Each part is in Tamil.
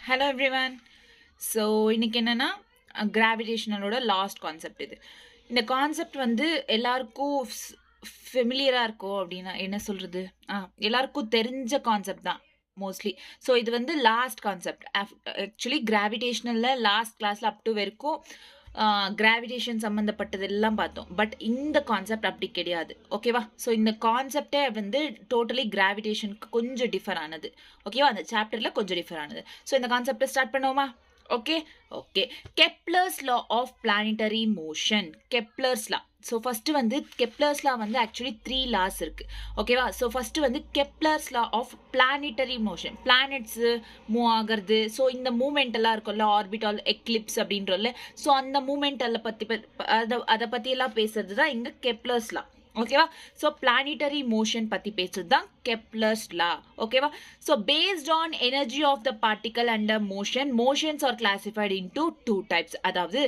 Hello everyone. ஸோ இன்னைக்கு என்னன்னா கிராவிடேஷனலோட லாஸ்ட் கான்செப்ட் இது. இந்த கான்செப்ட் வந்து எல்லாருக்கும் ஃபெமிலியராக இருக்கும் அப்படின்னா என்ன சொல்கிறது, எல்லாருக்கும் தெரிஞ்ச கான்செப்ட் தான் மோஸ்ட்லி. ஸோ இது வந்து லாஸ்ட் கான்செப்ட். ஆக்சுவலி கிராவிடேஷனலில் லாஸ்ட் கிளாஸில் அப் டு வரைக்கும் கிராவிடேஷன் சம்மந்தப்பட்டது எல்லாம் பார்த்தோம். பட் இந்த கான்செப்ட் அப்படி கிடையாது, ஓகேவா? ஸோ இந்த கான்செப்டே வந்து டோட்டலி கிராவிடேஷனுக்கு கொஞ்சம் டிஃபர் ஆனது, ஓகேவா? அந்த சாப்டரில் கொஞ்சம் டிஃபர் ஆனது. ஸோ இந்த கான்செப்டை ஸ்டார்ட் பண்ணுவோமா? Okay okay. Kepler's law of planetary motion. Kepler's law. So first வந்து கெப்லர்ஸ் லா வந்து ஆக்சுவலி 3 லாஸ் இருக்குது, ஓகேவா? ஸோ ஃபஸ்ட்டு வந்து Kepler's law of planetary motion. Planets move ஆகிறது, ஸோ இந்த மூமெண்ட் எல்லாம் இருக்கும்ல, ஆர்பிட்டால் எக்லிப்ஸ் அப்படின்றல. ஸோ அந்த மூமெண்ட் எல்லாம் அதை பற்றியெல்லாம் பேசுறது தான் இங்கே கெப்லர்ஸ் லா, ஓகேவா? ஸோ பிளானிட்டரி மோஷன் பற்றி பேசுறது தான் கெப்லர்ஸ் லா, ஓகேவா? So based on energy of the particle under motion, motions are classified into 2 types. அதாவது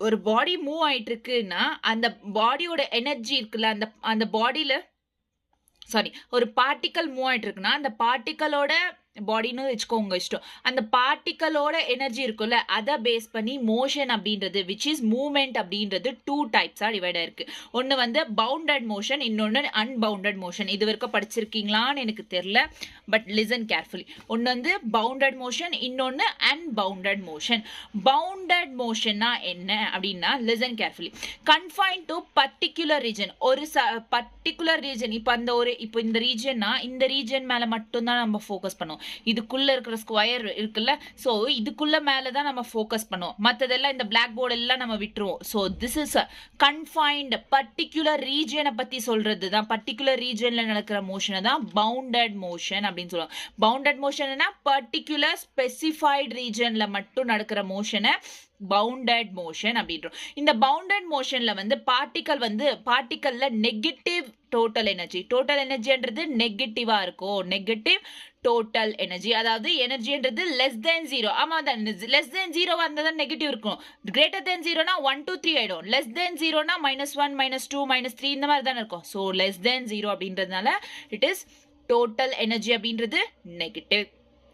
ஒரு பாடி மூவ் ஆயிட்டு இருக்குன்னா அந்த பாடியோட எனர்ஜி இருக்குல்ல, அந்த பாடியில ஒரு பார்ட்டிக்கல் மூவ் ஆயிட்டு இருக்குன்னா அந்த பார்ட்டிக்கலோட பாடின்னு வச்சுக்கோங்க இஷ்டம், அந்த பார்ட்டிக்கலோட எனர்ஜி இருக்குல்ல அதை பேஸ் பண்ணி மோஷன் அப்படின்றது விச் இஸ் மூவ்மெண்ட் அப்படின்றது 2 டைப்ஸாக டிவைட் ஆயிருக்கு. ஒன்று வந்து பவுண்டட் மோஷன், இன்னொன்று அன்பவுண்டட் மோஷன். இது வரைக்கும் படிச்சிருக்கீங்களான்னு எனக்கு தெரியல, பட் லிசன் கேர்ஃபுல்லி. ஒன்று வந்து பவுண்டட் மோஷன், இன்னொன்று அன்பவுண்டட் மோஷன். பவுண்டட் மோஷன்னா என்ன அப்படின்னா, listen carefully, confine to particular region. ஒரு பர்டிகுலர் ரீஜன், இப்போ இந்த ரீஜன்னா இந்த ரீஜன் மேலே மட்டும்தான் நம்ம ஃபோக்கஸ் பண்ணுவோம். இதுக்குள்ள இருக்கிற ஸ்கொயர் இருக்குல்ல, ஸோ இதுக்குள்ள மேலே தான் நம்ம ஃபோக்கஸ் பண்ணுவோம். மற்றதெல்லாம் இந்த பிளாக் போர்டு எல்லாம் நம்ம விட்டுருவோம். So this is confined particular ரீஜனை பற்றி சொல்றது தான், பர்டிகுலர் ரீஜனில் நடக்கிற மோஷனை தான் பவுண்டட் மோஷன் அப்படின்னு சொல்லுவாங்க. பவுண்டட் மோஷன்னா பர்டிகுலர் ஸ்பெசிஃபைடு ரீஜனில் மட்டும் நடக்கிற மோஷனை பவுண்டட் மோஷன் அப்படின்றோம். இந்த பவுண்டட் மோஷன்ல வந்து பார்ட்டிக்கல்ல நெகட்டிவ் டோட்டல் எனர்ஜின்றது நெகட்டிவா இருக்கும். நெகட்டிவ் டோட்டல் எனர்ஜி, அதாவது எனர்ஜின்றது லெஸ் தென் 0. ஆமா தான், லெஸ் தென் 0 வந்தா தான் நெகட்டிவ் இருக்கும். கிரேட்டர் தென் 0னா 1 2 3 ஆயிடும். லெஸ் தென் 0னா -1 -2 -3 இந்த மாதிரி தானே இருக்கும். ஸோ லெஸ் தென் 0 அப்படின்றதுனால இட் இஸ் டோட்டல் எனர்ஜி அப்படின்றது நெகட்டிவ்.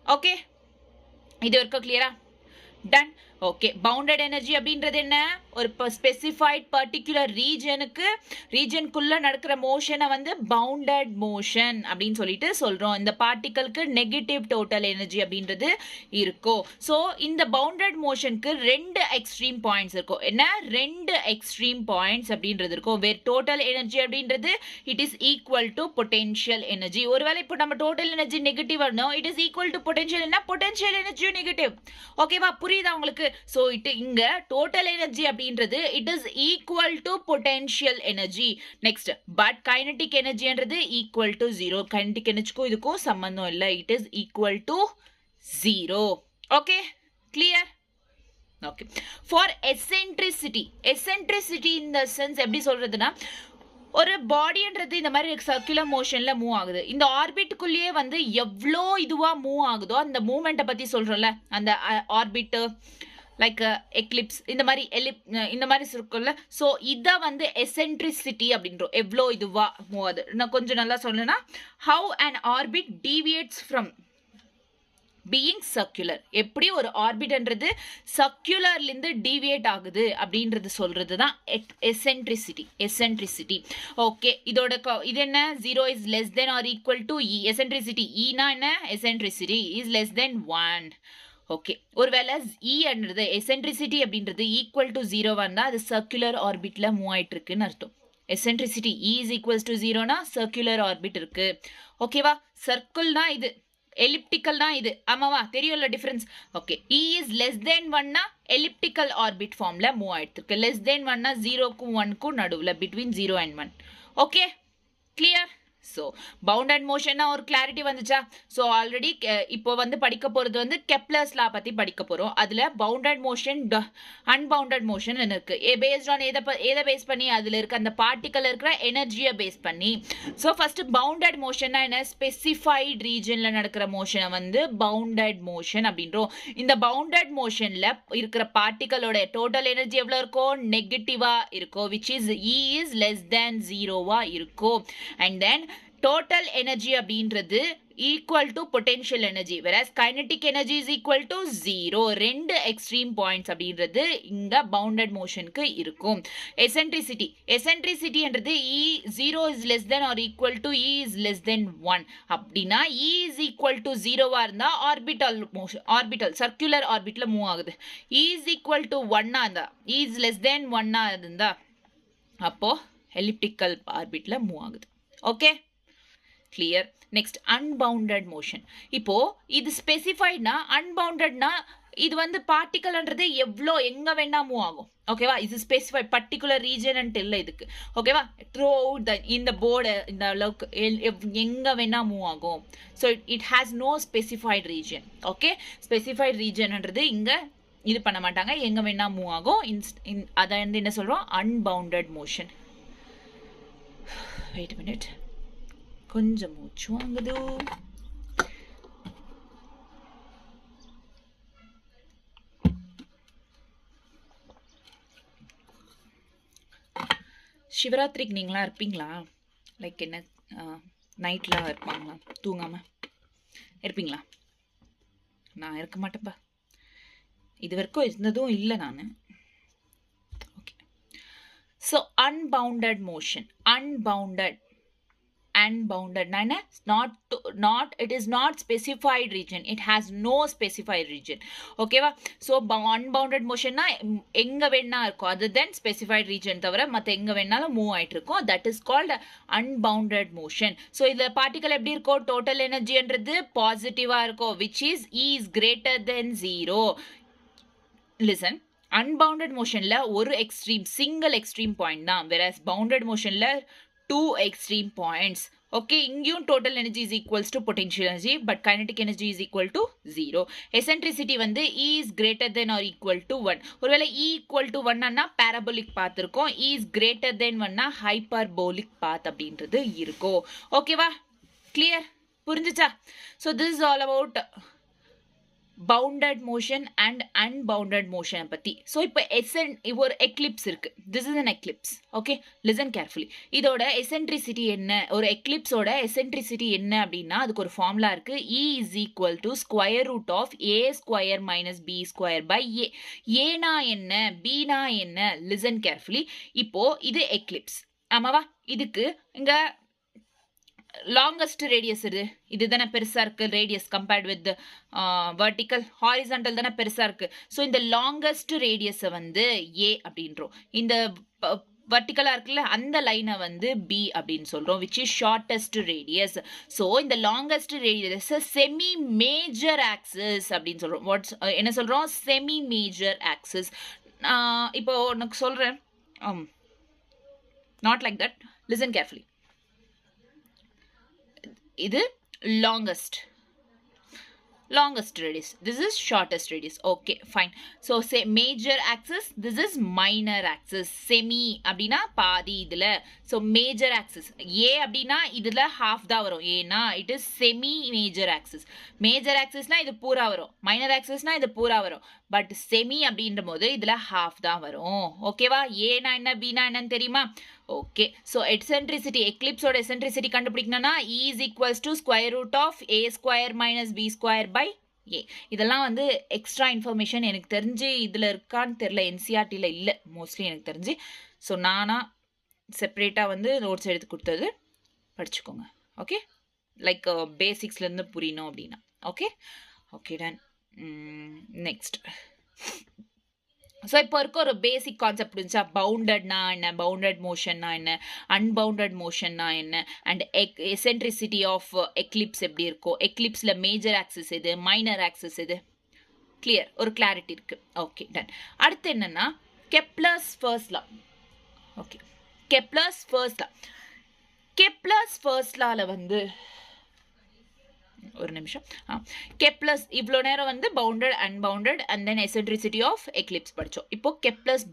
ஓகே, இது வரைக்கும் கிளியரா? டன். ஓகே, பவுண்டட் எனர்ஜி அப்படின்றது என்ன? ஒரு ஸ்பெசிஃபைட் பர்டிகுலர் ரீஜனுக்குள்ள நடக்கிற மோஷனை வந்து பவுண்டட் மோஷன் அப்படின்னு சொல்லிட்டு சொல்றோம். இந்த பார்ட்டிகலுக்கு நெகட்டிவ் டோட்டல் எனர்ஜி அப்படின்றது இருக்கும். ஸோ இந்த பவுண்டட் மோஷனுக்கு 2 எக்ஸ்ட்ரீம் பாயிண்ட்ஸ் இருக்கும். என்ன 2 எக்ஸ்ட்ரீம் பாயிண்ட்ஸ் அப்படின்றது இருக்கும். வேர் டோட்டல் எனர்ஜி அப்படின்றது it is equal to potential energy. ஒருவேளை இப்போ நம்ம டோட்டல் எனர்ஜி நெகட்டிவ் வரணும், it is equal to potential. என்ன பொட்டென்ஷியல் எனர்ஜியும் நெகட்டிவ், ஓகேவா? புரியுதா உங்களுக்கு? ஸோ இங்க டோட்டல் எனர்ஜி அப்படின்றது it is equal to potential energy. Next, but kinetic எனர்ஜின்றது ஈக்குவல் டு 0. கைனடிக் எனர்ஜிக்கும் இதுக்கும் சம்பந்தம் இல்லை, it is equal to 0. Okay, clear? Okay. For eccentricity இந்த சென்ஸ் எப்படி சொல்றதுன்னா, ஒரு பாடின்றது இந்த மாதிரி சர்க்குலர் மோஷன்ல மூவ் ஆகுது. இந்த ஆர்பிட்டுக்குள்ளேயே வந்து எவ்வளோ இதுவா மூவ் ஆகுதோ அந்த மூவ்மெண்ட்டை பத்தி சொல்றோம்ல, அந்த ஆர்பிட் லைக் எக்லிப்ஸ் இந்த மாதிரி இருக்குல்ல. ஸோ இதை வந்து எசென்ட்ரிசிட்டி அப்படின்றோம். எவ்வளோ இதுவா மூவ் ஆகுது. நான் கொஞ்சம் நல்லா சொல்லணும்னா, how an orbit deviates from being circular. எப்படி ஒரு ஆர்பிட்ன்றது சர்க்குலர்லேருந்து டீவியேட் ஆகுது அப்படின்றது சொல்றது தான் எசென்ட்ரிசிட்டி. ஓகே, இது என்ன? 0 is less than or equal to e. Eccentricity ஈனா என்ன? Eccentricity is less than 1. Okay, ஒருவேளை இன்றது எசென்ட்ரிசிட்டி அப்படின்றது ஈக்குவல் டு 0 வந்தா அது சர்க்குலர் ஆர்பிட்ல மூவ் ஆயிட்டு இருக்குன்னு அர்த்தம். Eccentricity e is equals to 0னா சர்க்குலர் ஆர்பிட் இருக்கு, ஓகேவா? சர்க்கிள்னா இது, எலிப்டிக்கல் தான் இது, ஆமாவா? தெரியும்ல difference? Okay, e is less than 1னா எலிப்டிக்கல் ஆர்பிட் ஃபார்ம்ல மூவ் ஆயிட்டு இருக்கு. லெஸ் தென் 1னா 0க்கும் 1க்கும் நடுவில், between 0 and 1. Okay, clear? So bounded மோஷன்னா ஒரு கிளாரிட்டி வந்துச்சா? ஸோ ஆல்ரெடி இப்போ வந்து படிக்க போகிறது வந்து கெப்லர்ஸ் லா பற்றி படிக்க போகிறோம். அதில் பவுண்டட் மோஷன் அன்பவுண்டட் மோஷன் இருக்கு. பேஸ்ட் ஆன் எதை பேஸ் பண்ணி? அதில் இருக்க அந்த பார்ட்டிக்கல் இருக்கிற எனர்ஜியை பேஸ் பண்ணி. ஸோ ஃபர்ஸ்ட் பவுண்டட் மோஷன்னா என்ன? ஸ்பெசிஃபைட் ரீஜனில் நடக்கிற மோஷனை வந்து பவுண்டட் மோஷன் அப்படின்றோம். இந்த பவுண்டட் மோஷனில் இருக்கிற பார்ட்டிக்கலோட டோட்டல் எனர்ஜி எவ்வளோ இருக்கும்? நெகட்டிவாக இருக்கும், which is e is less than 0வா இருக்கும். அண்ட் தென் டோட்டல் எனர்ஜி அப்படின்றது equal to potential energy, whereas kinetic energy is equal to 0. ரெண்டு extreme points அப்படின்றது இங்க bounded motionக்கு இருக்கும். eccentricity என்றது E 0 is less than or equal to E is less than 1. அப்படின்னா E is equal to 0 இருந்தா orbital circular orbitல மூவ் ஆகுது. E is equal to 1 இருந்தா E is less than 1 இருந்தா அப்போ elliptical orbitல மூவ் ஆகுது. Okay, clear. Next, unbounded motion. இப்போ இது ஸ்பெசிஃபைட்னா அன்பவுண்டட்னா இது வந்து பார்ட்டிகல்ன்றது எவ்வளோ எங்க வேணா மூவ் ஆகும். ஓகேவா, இது ஸ்பெசிஃபைட் பர்டிகுலர் ரீஜன் இல்லை இதுக்கு. ஓகேவா, த்ரூ அவுட் த இந்த போர்டு இந்த அளவுக்கு எங்க வேணா மூவ் ஆகும். So it has no specified region. Okay, specified ரீஜன்ன்றது இங்க இது பண்ண மாட்டாங்க, எங்க வேணா மூவ் ஆகும். அதை வந்து என்ன சொல்றோம், அன்பவுண்டட் மோஷன். வெயிட் மினிட், கொஞ்சம் மூச்சு வாங்குது. சிவராத்திரிக்கு நீங்களாம் இருப்பீங்களா? லைக் என்ன நைட்லாம் இருப்பாங்களா, தூங்காம இருப்பீங்களா? நான் இருக்க மாட்டேன்ப்பா, இது வரைக்கும் இருந்ததும் இல்லை நான். Okay, so unbounded motion. Unbounded it is not specified region, it has no specified region. ஓகேவா, ஸோ அன்பவுண்டட் மோஷன்னா எங்க வேணா இருக்கும், other than specified region தவிர மற்ற எங்க வேணாலும் மூவ் ஆயிட்டு இருக்கும். that is called unbounded motion. So இதுல பார்ட்டிகல் எப்படி இருக்கும், டோட்டல் எனர்ஜின்றது பாசிட்டிவா இருக்கும், which is E is greater than 0. listen, unbounded motionல ஒரு எக்ஸ்ட்ரீம் சிங்கிள் எக்ஸ்ட்ரீம் பாயிண்ட் தான், whereas bounded motionல 2 extreme points. Okay, இங்கேயும் total energy is equals to potential energy, but kinetic energy is equal to 0. eccentricity வந்து E is greater than or equal to 1. ஒருவேளை E equal to 1 னா parabolic path இருக்கும், E is greater than 1 னா hyperbolic path அப்படின்றது இருக்கும். ஓகேவா, clear, புரிஞ்சுச்சா? So this is all about bounded motion and unbounded motion பத்தி. ஸோ இப்போ ஒரு எக்லிப்ஸ் இருக்கு, this is an eclipse. Okay, listen carefully. இதோட எசென்ட்ரிசிட்டி என்ன, ஒரு எக்லிப்ஸோட எசென்ட்ரிசிட்டி என்ன அப்படின்னா அதுக்கு ஒரு ஃபார்முலா இருக்கு. E is equal to square root of a square minus b square by a. ஏனா என்ன, bனா என்ன, listen carefully. இப்போ இது எக்லிப்ஸ், ஆமாவா? இதுக்கு இங்க லாங்கஸ்ட் ரேடியஸ் இது தானே பெருசா இருக்கு, radius compared with vertical. Horizontal தானே பெருசா இருக்கு. ஸோ இந்த லாங்கஸ்ட் ரேடியஸை வந்து ஏ அப்படின்றோம், இந்த வெர்டிக்கலா இருக்குல்ல அந்த லைனை வந்து பி அப்படின்னு சொல்றோம், which is shortest radius. So இந்த longest radius semi major axis அப்படின்னு சொல்றோம். வாட்ஸ் என்ன சொல்றோம், செமி மேஜர் ஆக்சிஸ். இப்போ உனக்கு சொல்றேன், not like that, listen carefully. இது longest radius, this is shortest radius. Okay, fine. So say major axis, this is minor axis. Semi அப்படினா பாதி இதுல. So major axis A அப்படினா இதுல half தான் வரும், ஏனா it is semi major axis. Major axisனா இது பூரா வரும், minor axisனா இது பூரா வரும், பட் semi அப்படின்ற போது இதுல half தான் வரும். ஓகேவா, ஏனா என்ன பீனா என்னன்னு தெரியுமா? ஓகே, ஸோ எக்ஸென்ட்ரிசிட்டி, எக்லிப்ஸோட எக்ஸென்ட்ரிசிட்டி கண்டுபிடிக்கணும்னா E is equals to square root of a square minus b square by a. இதெல்லாம் வந்து எக்ஸ்ட்ரா இன்ஃபர்மேஷன், எனக்கு தெரிஞ்சு இதில் இருக்கான்னு தெரில, என்சிஆர்டியில் இல்லை மோஸ்ட்லி எனக்கு தெரிஞ்சு. ஸோ நானாக செப்பரேட்டாக வந்து நோட்ஸ் எடுத்து கொடுத்தது படிச்சுக்கோங்க. ஓகே, லைக் பேசிக்ஸ்லேருந்து புரியணும் அப்படின்னா. Okay okay, done. Next, so இப்போ இருக்க ஒரு பேசிக் கான்செப்ட் இருந்துச்சா, பவுண்டட்னா என்ன, பவுண்டட் மோஷன்னா என்ன, அன்பவுண்டட் மோஷன்னா என்ன, அண்ட் எசென்ட்ரிசிட்டி ஆஃப் எக்லிப்ஸ் எப்படி இருக்கும், எக்லிப்ஸில் மேஜர் ஆக்சிஸ் எது, மைனர் ஆக்சிஸ் எது, கிளியர், ஒரு கிளாரிட்டி இருக்கு. Okay, done. அடுத்து என்னன்னா Kepler's first law. Okay, Kepler's first law. Kepler's first லால வந்து ஒரு நிமிஷம், கெப்லர்ஸ் இவ்வளோ நேரம் வந்து bounded unbounded and then eccentricity of eclipse படித்தோம். இப்போ Kepler's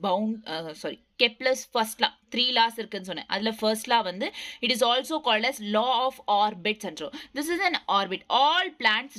Kepler's first law 3 laws இருக்குன்னு சொன்னேன். அதுல first law வந்து it is also called as law of orbit central. This is an orbit. All planets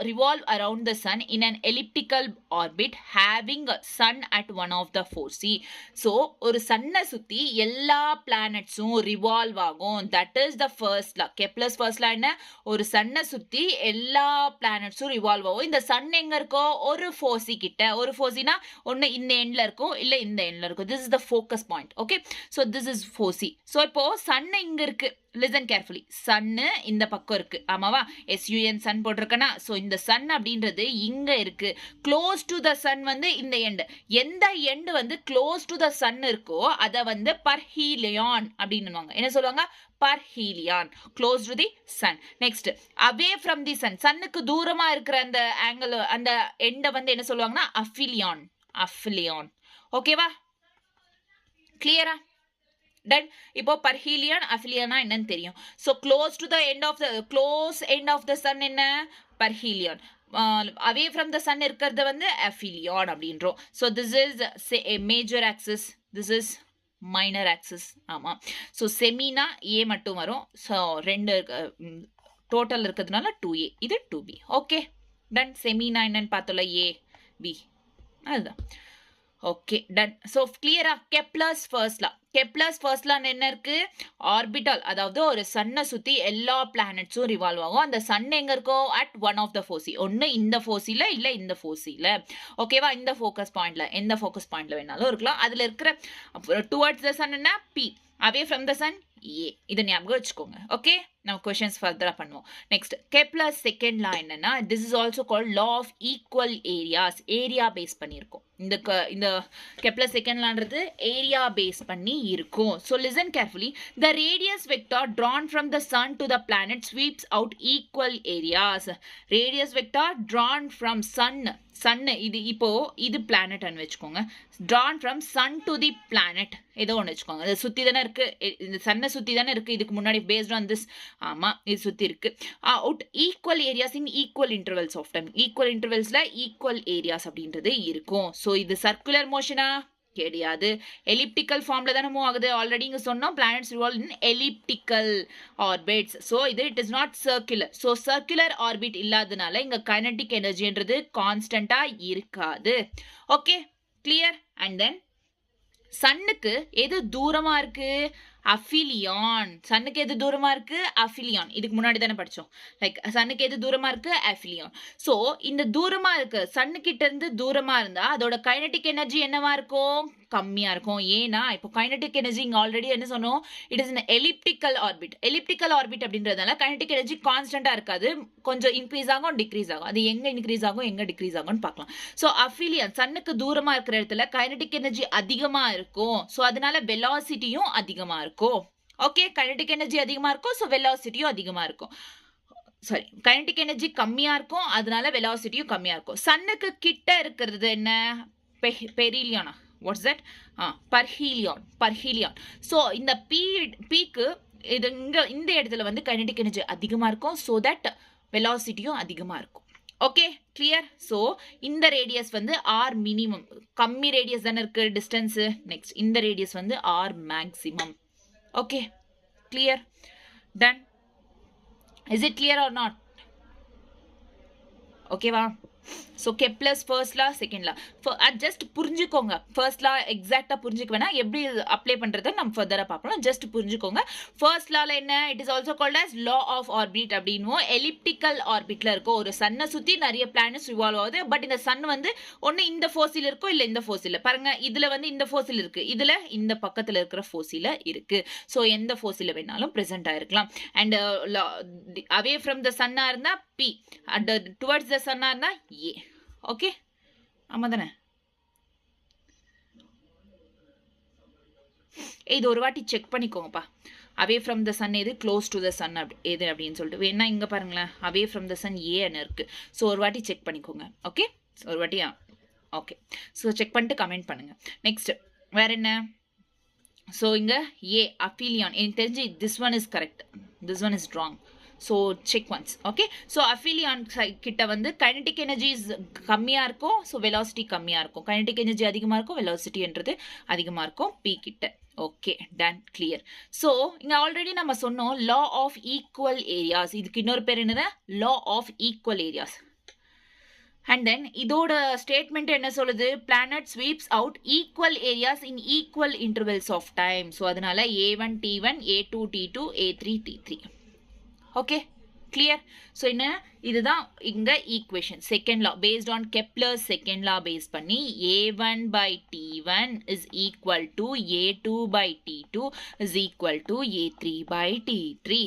revolve around the sun in an elliptical orbit having a sun at one of the four. See, so ஒரு சன்னை சுத்தி எல்லா பிளானட்ஸும் ரிவால்வ் ஆகும். That is the first law. Kepler's first law என்ன? ஒரு சன்னை சுத்தி எல்லா பிளானட்ஸும் ரிவால்வ் ஆகும். இந்த சன் எங்க இருக்கோ ஒரு ஃபோசி கிட்ட, ஒரு ஃபோசினா ஒன்னு இந்த எண்ட்ல இருக்கும் இல்ல இந்த எண்ட்ல இருக்கும். This is the focus point. Okay, so this is foci. so இப்போ sun இங்க இருக்கு. listen carefully. sun இந்த பக்கம் இருக்கு. ஆமாவா? sun sun போட்டிருக்கனா? so இந்த sun அப்படின்றது இங்க இருக்கு. close to the sun வந்து இந்த end. எந்த end வந்து close to the sun இருக்கோ அத வந்து perhelion அப்படின்னுவாங்க. என்ன சொல்லுவாங்க? perhelion. close to the sun. next, away from the sun. sunக்கு தூரமா இருக்கிற அந்த angle, அந்த end வந்து என்ன சொல்லுவாங்கன்னா aphelion. aphelion. ஓகேவா? கிளியரா? டன். இப்போ perhelion aphelion என்னன்னு தெரியும். so close to the end of the close end of the sun என்ன? perhelion. away from the sun இருக்கிறது வந்து aphelion அப்படின்றோம். so this is say a major axis, this is minor axis. ஆமா. so semi-னா a மட்டும் வரும். so ரெண்டு டோட்டல் இருக்கிறதுனால 2a, இது 2b. Okay done. semi-னா என்னன்னு பார்த்தோம்ல, a b, அதுதான். Okay done. ஸோ கிளியரா? Kepler's first law. Kepler's first லா என்ன இருக்கு? ஆர்பிட்டல், அதாவது ஒரு சன்னை சுத்தி எல்லா பிளானட்ஸும் ரிவால்வ் ஆகும். அந்த சன் எங்க இருக்கோ at one of the foci, ஒன்னு இந்த ஃபோசில இல்ல இந்த ஃபோசில. ஓகேவா? இந்த ஃபோக்கஸ் பாயிண்ட்ல, எந்த ஃபோக்கஸ் பாயிண்ட்ல வேணாலும் இருக்கலாம். அதுல இருக்கிற டுவர்ட்ஸ் த சன் என்ன? B. away from the sun a. இதை ஞாபகம் வச்சுக்கோங்க. ஓகே, நம்ம கொஸ்டின்ஸ் ஃபர்தரா பண்ணுவோம். நெக்ஸ்ட், கெப்லர் செகண்ட் லா என்னன்னா, this is also called law of equal areas. Area base பண்ணியிருக்கோம். இந்த கெப்லர் செகண்ட் லான்றது ஏரியா பேஸ் பண்ணி இருக்கும். So listen carefully. The radius vector drawn from the sun to the planet sweeps out equal areas. Radius vector drawn from sun இது இப்போ இது பிளானட்னு வச்சுக்கோங்க. drawn from sun to the planet ஏதோ ஒன்று வச்சுக்கோங்க. அது சுற்றி தானே இருக்கு, இந்த சன்னை சுற்றி தானே இருக்கு. இதுக்கு முன்னாடி பேஸ்ட் ஆன் திஸ். ஆமாம், இது சுற்றி இருக்கு. Out equal areas in equal intervals of time. Equal இன்டர்வல்ஸில் ஈக்குவல் ஏரியாஸ் அப்படின்றது இருக்கும். ஸோ இது சர்க்குலர் மோஷனா? கிடையாது. எலிப்டிக்கல் ஃபார்ம்ல தானே மூவ் ஆகுது. ஆல்ரெடி இங்க சொன்னோம் பிளானட்ஸ் ரிவால்வ் இன் எலிப்டிக்கல் ஆர்பிட்ஸ். ஸோ இது it is not circular. So circular orbit இல்லாதனால இங்க கைனடிக் எனர்ஜின்றது கான்ஸ்டன்டா இருக்காது. Okay, clear? அண்ட் தென் சன்னுக்கு எது தூரமா இருக்கு? அஃபிலியான். சன்னுக்கு எது தூரமா இருக்கு? அஃபிலியான். இதுக்கு முன்னாடி தானே படிச்சோம். லைக் சன்னுக்கு எது தூரமா இருக்கு? அஃபிலியான். ஸோ இந்த தூரமா இருக்கு, சன்னு கிட்ட இருந்து தூரமா இருந்தா அதோட கைனடிக் எனர்ஜி என்னவா இருக்கும்? கம்மியா இருக்கும். ஏன்னா இப்போ கைனடிக் எனர்ஜி இங்க ஆல்ரெடி என்ன சொன்னோம்? It is in elliptical orbit. Elliptical orbit அப்படின்றதுனால கைனடிக் எனர்ஜி கான்ஸ்டன்டா இருக்காது. கொஞ்சம் இன்க்ரீஸ் ஆகும், டிக்ரீஸ் ஆகும். அது எங்க இன்க்ரீஸ் ஆகும், எங்க டிக்ரீஸ் ஆகும்னு பார்க்கலாம். ஸோ அஃபிலியான் சன்னுக்கு தூரமா இருக்கிற இடத்துல கைனடிக் எனர்ஜி அதிகமா இருக்கும். ஸோ அதனால வெலாசிட்டியும் அதிகமா இருக்கும். ஓகே, கைனடிக் எனர்ஜி அதிகமா இருக்கும், ஸோ வெலாசிட்டியும் அதிகமா இருக்கும். சாரி, கைனடிக் எனர்ஜி கம்மியா இருக்கும், அதனால வெலாசிட்டியும் கம்மியா இருக்கும். சன்னுக்கு கிட்ட இருக்கிறது என்ன? பெரிலியானா? What's that? Perihelion. Perihelion. So இந்த பீக்கு இது இந்த இடத்துல வந்து கைனடிக் எனர்ஜி அதிகமா இருக்கும். ஸோ தட் வெலாசிட்டியும் அதிகமா இருக்கும். Okay, clear? ஸோ இந்த ரேடியஸ் வந்து ஆர் மினிமம். கம்மி ரேடியஸ் தானே இருக்கு டிஸ்டன்ஸ். நெக்ஸ்ட் இந்த ரேடியஸ் வந்து r maximum. Okay, clear? Done. Is it clear or not? ஓகேவா? So Kepler's first law second law just புரிஞ்சுக்கோங்க. ஃபர்ஸ்ட் லா எக்ஸாக்டாக புரிஞ்சுக்க வேணா, எப்படி அப்ளை பண்ணுறதை நம்ம ஃபர்தராக பார்க்கலாம். ஜஸ்ட் புரிஞ்சுக்கோங்க. ஃபர்ஸ்ட் லால என்ன? It is also called as law of orbit அப்படின்னும். எலிப்டிக்கல் ஆர்பிட்ல இருக்கும். ஒரு சன்னை சுற்றி நிறைய பிளானட்ஸ் ரிவால்வ் ஆகுது. பட் இந்த சன் வந்து ஒன்று இந்த ஃபோசில் இருக்கும், இல்லை இந்த ஃபோசில். பாருங்க, இதில் வந்து இந்த ஃபோசில் இருக்கு, இதில் இந்த பக்கத்தில் இருக்கிற ஃபோசில இருக்கு. ஸோ எந்த ஃபோசில வேணாலும் ப்ரெசென்ட் ஆயிருக்கலாம். அண்ட் அவே ஃப்ரம் த சன்னா இருந்தா பி, அண்ட் டுவர்ட்ஸ் த சன்னா இருந்தா ஏ. ஓகே, ஆமா தானே? இது ஒரு வாட்டி செக் பண்ணிக்கோங்கப்பா. அவே ஃப்ரம் த சன் எது, க்ளோஸ் டு த சன் எது அப்படின்னு சொல்லிட்டு. வேணா இங்க பாருங்களேன், அவே ஃப்ரம் த சன் ஏன்னு இருக்கு. ஸோ ஒரு வாட்டி செக் பண்ணிக்கோங்க. ஓகே, ஒரு வாட்டி. ஓகே, ஸோ செக் பண்ணிட்டு கமெண்ட் பண்ணுங்க. நெக்ஸ்ட் வேற என்ன? ஸோ இங்க ஏ அஃபிலியான். எனக்கு தெரிஞ்சு this one is correct, this one is wrong. So check once. Okay, so aphelion கிட்ட வந்து கைனடிக் எனர்ஜி கம்மியாக இருக்கும், ஸோ வெலாசிட்டி கம்மியாக இருக்கும். கைனடிக் எனர்ஜி அதிகமாக இருக்கும், வெலாசிட்டின்றது அதிகமாக இருக்கும் பி கிட்ட. Okay, done, clear. ஸோ இங்கே ஆல்ரெடி நம்ம சொன்னோம் லா ஆஃப் ஈக்குவல் ஏரியாஸ். இதுக்கு இன்னொரு பேர் என்னது? Law of equal areas. And then இதோட ஸ்டேட்மெண்ட் என்ன சொல்லுது? Planet sweeps out equal areas in equal intervals of time. So அதனால A1 T1, A2 T2, A3 T3. Okay, clear. So என்ன, இதுதான் இங்க equation. Second law based on Kepler's second law base பண்ணி A1 by T1 is equal to A2 by T2 is equal to A3 by T3.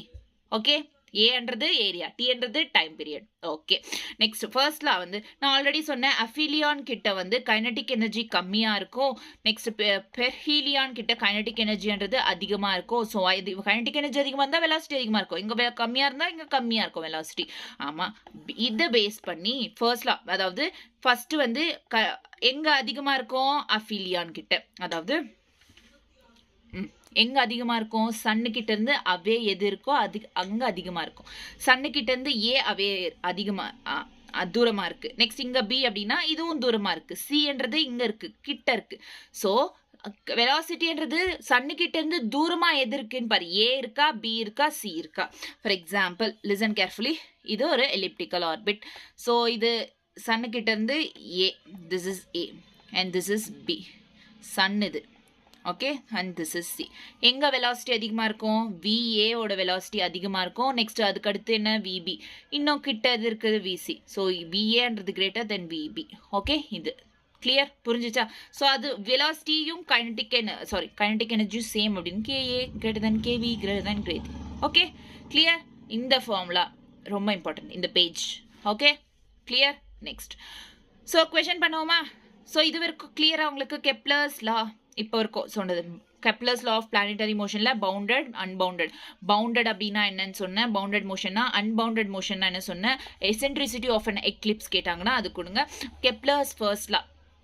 Okay, ஏன்றது ஏரியா, டீன்றது டைம் பீரியட். ஓகே, நெக்ஸ்ட் ஃபர்ஸ்ட்ல வந்து நான் ஆல்ரெடி சொன்னேன் அஃபிலியான் கிட்ட வந்து கைனடிக் எனர்ஜி கம்மியாக இருக்கும். நெக்ஸ்ட் பெர்ஹீலியான் கிட்ட கைனடிக் எனர்ஜின்றது அதிகமாக இருக்கும். ஸோ இது கைனடிக் எனர்ஜி அதிகமாக இருந்தால் வெலாசிட்டி அதிகமாக இருக்கும், இங்கே கம்மியாக இருந்தால் இங்கே கம்மியாக இருக்கும் வெலாசிட்டி. ஆமாம், இதை பேஸ் பண்ணி ஃபர்ஸ்ட்ல அதாவது ஃபர்ஸ்ட் வந்து எங்கே அதிகமாக இருக்கும்? அஃபிலியான் கிட்ட. அதாவது எங்கே அதிகமாக இருக்கும்? சன்னுக்கிட்ட இருந்து அவே எது இருக்கோ அது அங்கே அதிகமாக இருக்கும். சன்னுக்கிட்ட இருந்து ஏ அவே அதிகமாக தூரமாக இருக்குது. நெக்ஸ்ட் இங்கே பி அப்படின்னா இதுவும் தூரமாக இருக்குது. சின்றது இங்கே இருக்குது, கிட்ட இருக்குது. ஸோ வெலாசிட்டின்றது சன்னுக்கிட்ட இருந்து தூரமாக எது இருக்குன்னு பாரு. ஏ இருக்கா, பி இருக்கா, சி இருக்கா. ஃபார் எக்ஸாம்பிள் லிசன் கேர்ஃபுல்லி, இது ஒரு எலிப்டிக்கல் ஆர்பிட். ஸோ இது சன்னுக்கிட்ட இருந்து a, this is a and this is b. Sun இது. Okay, and this is c. எங்கே வெலாசிட்டி அதிகமாக இருக்கும்? விஏவோட வெலாசிட்டி அதிகமாக இருக்கும். நெக்ஸ்ட் அதுக்கு அடுத்து என்ன? விபி. இன்னும் கிட்ட இது இருக்குது விசி. ஸோ விஏன்றது கிரேட்டர் தென் விபி. ஓகே, இது கிளியர், புரிஞ்சிச்சா? ஸோ அது வெலாசிட்டியும் கைனடிக் எனர்ஜியும் சேம் அப்படின்னு KA greater than KV greater than great. Okay, clear. இந்த ஃபார்முலா ரொம்ப இம்பார்ட்டன்ட் இந்த page. Okay, clear. Next so question பண்ணுவோமா? ஸோ இது வரைக்கும் கிளியராக உங்களுக்கு கெப்லர்ஸ் லா இப்போ இருக்கும் சொன்னது. கெப்லர்ஸ் லா ஆஃப் பிளானட்டரி மோஷனில் பவுண்டட் அன்பவுண்டட். பவுண்டட் அப்படின்னா என்னன்னு சொன்னேன், பவுண்டட் மோஷன்னா. அன்பவுண்டட் மோஷன்னா என்ன சொன்னேன்? எசென்ட்ரிசிட்டி ஆஃப் அன் எக்லிப்ஸ் கேட்டாங்கன்னா அது கொடுங்க. Kepler's first law,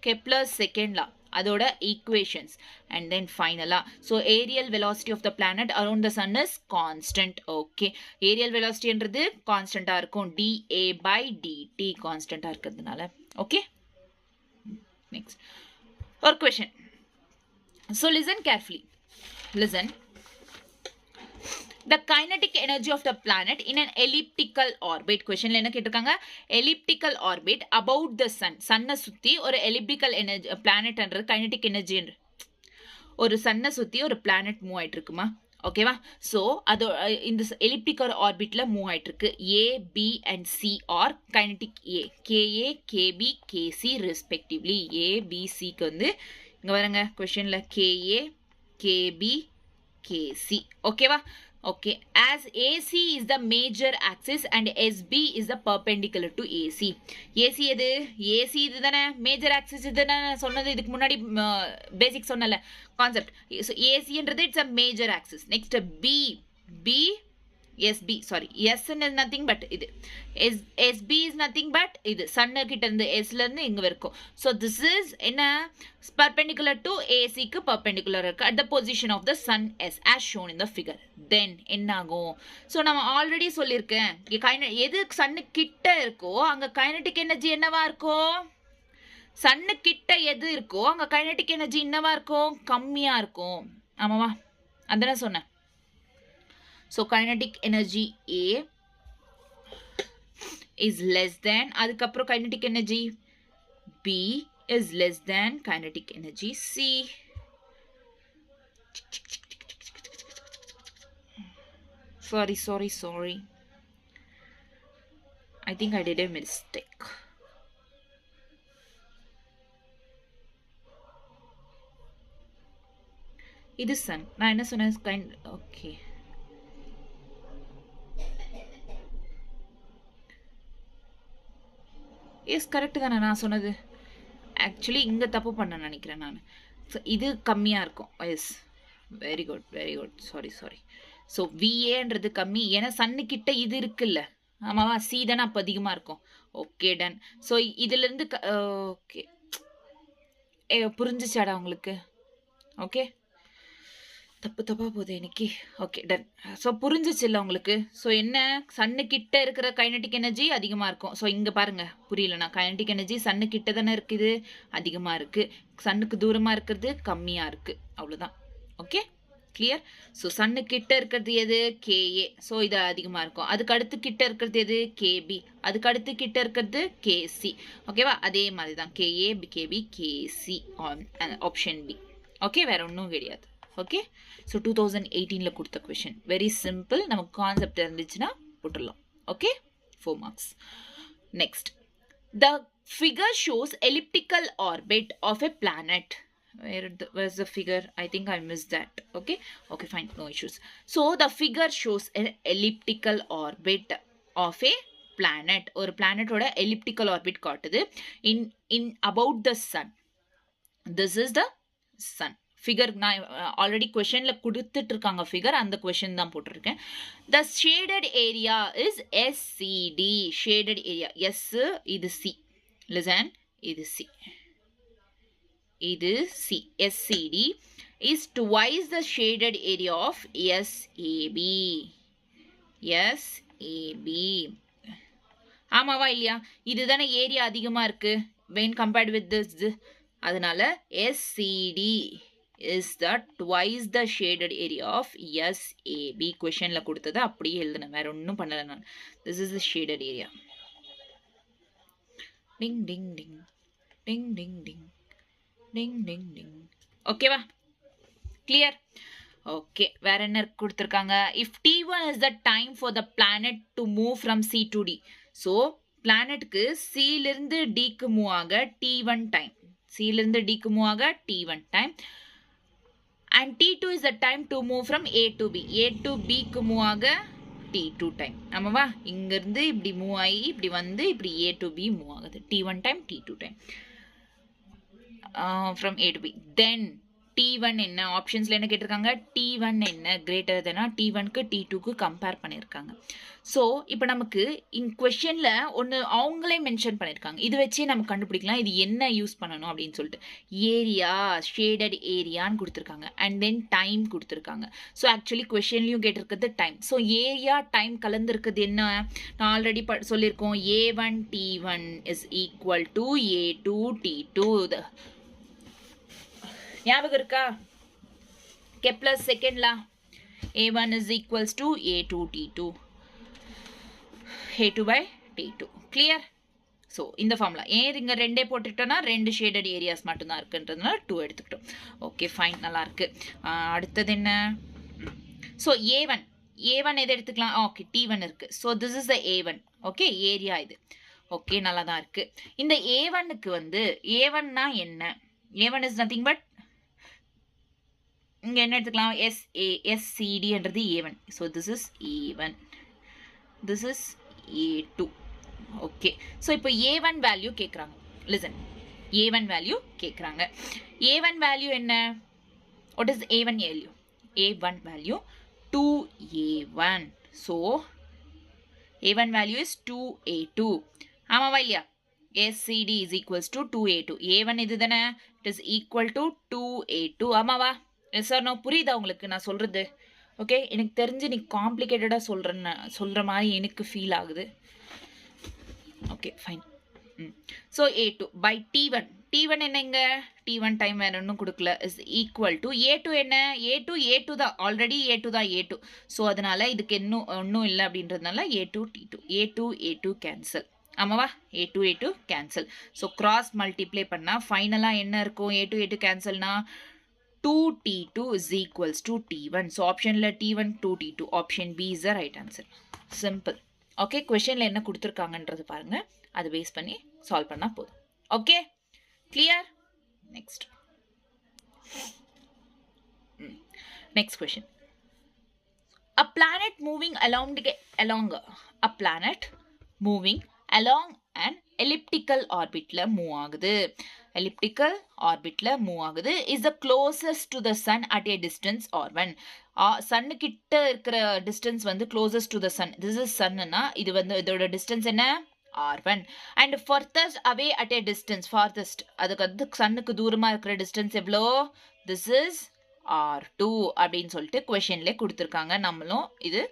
Kepler's second law, அதோட ஈக்குவேஷன்ஸ், அண்ட் தென் ஃபைனலா. So areal velocity of the planet around the sun is constant. Okay, areal வெலாசிட்டின்றது கான்ஸ்டண்ட்டாக இருக்கும், dA by dt கான்ஸ்டண்ட்டாக இருக்கிறதுனால. ஓகே, next or question. So listen carefully. Listen. The kinetic energy of the planet in an elliptical orbit. Question என்ன கேட்டிருக்காங்க? Elliptical orbit about the sun. சன்னை சுத்தி ஒரு elliptical energy planet என்ற kinetic energy என்று ஒரு சன்னை சுத்தி ஒரு planet மூவ் ஆயிட்டு இருக்குமா? ஓகேவா? ஸோ அது இந்த எலிப்டிக்கல் ஆர்பிட்டில் மூவ் ஆகிட்டு இருக்கு. A, b and c are kinetic a, KA, KB, KC respectively. A, b, சிக்கு வந்து இங்கே வரங்க கொஷனில் கேஏ, கேபி, கேசி. ஓகேவா? Okay, as AC is the major axis and SB is the perpendicular to AC. AC எது? AC இது தானே மேஜர் ஆக்சிஸ். இது தானே சொன்னது இதுக்கு முன்னாடி பேசிக் சொன்னல கான்செப்ட். ஸோ ஏசின்றது it's a major axis. Next b SB, sorry, S is nothing but இது. SB is nothing but இது. சன்னு கிட்ட இருந்து Sல இருந்து இங்க வரைக்கும். So this is என்ன? Perpendicular to AC க்கு perpendicular இருக்கு at the position of the sun S as shown in the figure. Then என்ன ஆகும்? So நம்ம ஆல்ரெடி சொல்லியிருக்கேன், எது சன்னு கிட்ட இருக்கோ அங்க கைனடிக் எனர்ஜி என்னவா இருக்கும்? சன்னு கிட்ட எது இருக்கோ அங்க கைனடிக் எனர்ஜி என்னவா இருக்கும்? கம்மியா இருக்கும். ஆமாவா? அதான் சொன்னேன். So kinetic energy A is less than, அதுக்கப்புறம் kinetic energy B is less than kinetic energy C. Sorry. I think I did a mistake. இது sun. நான் என்ன சொன்னேன்? Okay. எஸ், கரெக்டு தானே நான் சொன்னது? ஆக்சுவலி இங்கே தப்பு பண்ண நினைக்கிறேன் நான். இது கம்மியாக இருக்கும். Yes, very good. Sorry. So விஏன்றது கம்மி, ஏன்னா சன்னுக்கிட்ட இது இருக்குல்ல. ஆமாவா? சி தானே அப்போ அதிகமாக இருக்கும். Okay, done. ஸோ இதுலேருந்து ஓகே, புரிஞ்சிச்சாடா உங்களுக்கு? ஓகே, தப்பு தப்பா போகுது இன்னைக்கு. Okay done. ஸோ புரிஞ்சிச்சுல்ல உங்களுக்கு? ஸோ என்ன சன்னு கிட்ட இருக்கிற கைனடிக் எனர்ஜி அதிகமா இருக்கும். ஸோ இங்க பாருங்க புரியலனா கைனடிக் எனர்ஜி சன்னு கிட்ட தானே இருக்குது, அதிகமா இருக்கு. சன்னுக்கு தூரமா இருக்கிறது கம்மியா இருக்கு. அவ்வளவுதான். Okay clear. ஸோ சன்னு கிட்ட இருக்கிறது எது? கேஏ. ஸோ இது அதிகமா இருக்கும். அதுக்கு அடுத்து கிட்ட இருக்கிறது எது? கேபி. அதுக்கு அடுத்து கிட்ட இருக்கிறது கேசி. ஓகேவா? அதே மாதிரி தான் KA, KB, KC option B. Okay வேற ஒன்றும் கிடையாது. ஓகே ஸோ 2018ல கொடுத்த கொஷின் வெரி சிம்பிள். நமக்கு கான்செப்ட் இருந்துச்சுன்னா போட்டுடலாம். Okay 4 marks. Next the figure shows elliptical orbit of a planet. Where's the figure? I think I missed that. Okay fine, no issues. So the figure shows an elliptical orbit of a planet. ஒரு பிளானட்டோட elliptical orbit காட்டுது in about the sun. This is the sun. Figure நான் ஆல்ரெடி கொஷனில் கொடுத்துட்டு இருக்காங்க ஃபிகர், அந்த கொஷின் தான் போட்டிருக்கேன். The shaded area is SCD. Shaded area S, இது சி. லிசன், இது சி, இது C. SCD is twice the shaded area of SAB. SAB ஆமாவா இல்லையா? இதுதானே ஏரியா அதிகமாக இருக்கு when compared with this. அதனால SCD is the twice the shaded area of SAB. questionல கொடுத்தது அப்படியே எழுதுனேன், வேற ஒன்றும் பண்ணல நான். this is the shaded area. ding ding ding ding ding ding ding ding ding. ஓகேவா? clear? ஓகே வேற என்ன கொடுத்துருக்காங்க? if T1 is the time for the planet to move from C to D. so பிளானட்க்கு C-லிருந்து Dக்கு மூவ் ஆக T1 டைம். C-லிருந்து Dக்கு மூவ் ஆக T1 time. and T2 is the time to move from A to B. A to B க்கு மூவ் ஆக T2 டைம். ஆமாவா? இங்கிருந்து இப்படி மூவ் ஆகி இப்படி வந்து இப்படி A to B மூவ் ஆகுது. T1 time T2 time from A to B. then T1 என்ன ஆப்ஷன்ஸ்ல என்ன கேட்டிருக்காங்க? T1 என்ன கிரேட்டர் தெனா T1க்கு T2க்கு கம்பேர் பண்ணியிருக்காங்க. ஸோ இப்போ நமக்கு இன் கொஷனில் ஒன்று அவங்களே மென்ஷன் பண்ணியிருக்காங்க. இது வச்சே நம்ம கண்டுபிடிக்கலாம் இது என்ன யூஸ் பண்ணணும் அப்படின்னு சொல்லிட்டு. ஏரியா, ஷேடட் ஏரியான்னு கொடுத்துருக்காங்க. அண்ட் தென் டைம் கொடுத்துருக்காங்க. ஸோ ஆக்சுவலி கொஷன்லையும் கேட்டிருக்கிறது டைம். ஸோ ஏரியா டைம் கலந்துருக்குது என்ன? நான் ஆல்ரெடி சொல்லியிருக்கோம். A1 T1 is equal to A2 T2. ஞாபகம் இருக்கா? Kepler செகண்ட்லா A1 is equals to A2 T2. A2 by T2. Clear? So இந்த ஃபார்முலா ஏன் இங்கே ரெண்டே போட்டுட்டோன்னா ரெண்டு ஷேடட் ஏரியாஸ் மட்டும்தான் இருக்குன்றதுனால 2 எடுத்துக்கிட்டோம். ஓகே ஃபைன், நல்லா இருக்கு. அடுத்தது என்ன? ஸோ A1 எது எடுத்துக்கலாம்? ஓகே T1 இருக்கு. So this is the A1. Okay area இது. ஓகே நல்லா தான் இருக்கு. இந்த A1க்கு வந்து A1னா என்ன? A1 இஸ் நத்திங் பட் இங்கே என்ன எடுத்துக்கலாம்? SCDன்றது A1. So this is A1. This is A2. Okay so இப்போ A1 வேல்யூ கேட்குறாங்க. லிசன், A1 வேல்யூ கேட்குறாங்க. A1 வேல்யூ என்ன? What is A1 value? A1 value 2A1. So A1 value is 2A2. ஆமாவா இல்லையா? SCD is equals to 2A2. A1 இது தானே? It is equal to 2A2. ஆமாவா? எஸ் சார் நான் புரியுதா உங்களுக்கு நான் சொல்கிறது? ஓகே எனக்கு தெரிஞ்சு நீ காம்ப்ளிகேட்டடாக சொல்கிற மாதிரி எனக்கு ஃபீல் ஆகுது. Okay fine. So A2 by T1 என்னங்க? T1 டைம் வேறு ஒன்றும் கொடுக்கல. இஸ் ஈக்குவல் டு A2 என்ன? A2 தான், ஆல்ரெடி A2 தான் A2. ஸோ அதனால் இதுக்கு ஒன்றும் இல்லை அப்படின்றதுனால A2 T2. A2 cancel. ஆமாவா? A2 cancel. So cross multiply பண்ணால் ஃபைனலாக என்ன இருக்கும்? A2 கேன்சல்னா 2T2 is equals to T1. So optionல T1 2T2. Option B is the right answer. Simple. Okay, questionல என்ன கொடுத்திருக்காங்கன்றது பாருங்க. அது பேஸ் பண்ணி சால்வ் பண்ணா போதும். Okay? Clear? Next. Next question. A planet moving along an elliptical orbitல மூவ் ஆகுது. elliptical orbitல மூவ் ஆகுது is the closest to the sun at a distance r1. சன்னு கிட்ட இருக்கிற டிஸ்டன்ஸ் வந்து closest to the sun. this is sunனா இது வந்து இதோட டிஸ்டன்ஸ் என்ன? r1. and furthest away at a distance, farthest அதுக்கு வந்து சன்னுக்கு தூரமா இருக்கிற டிஸ்டன்ஸ் எவ்வளோ? this is R2 அப்படின்னு சொல்லிட்டு கொஷின்ல கொடுத்துருக்காங்க. நம்மளும் இது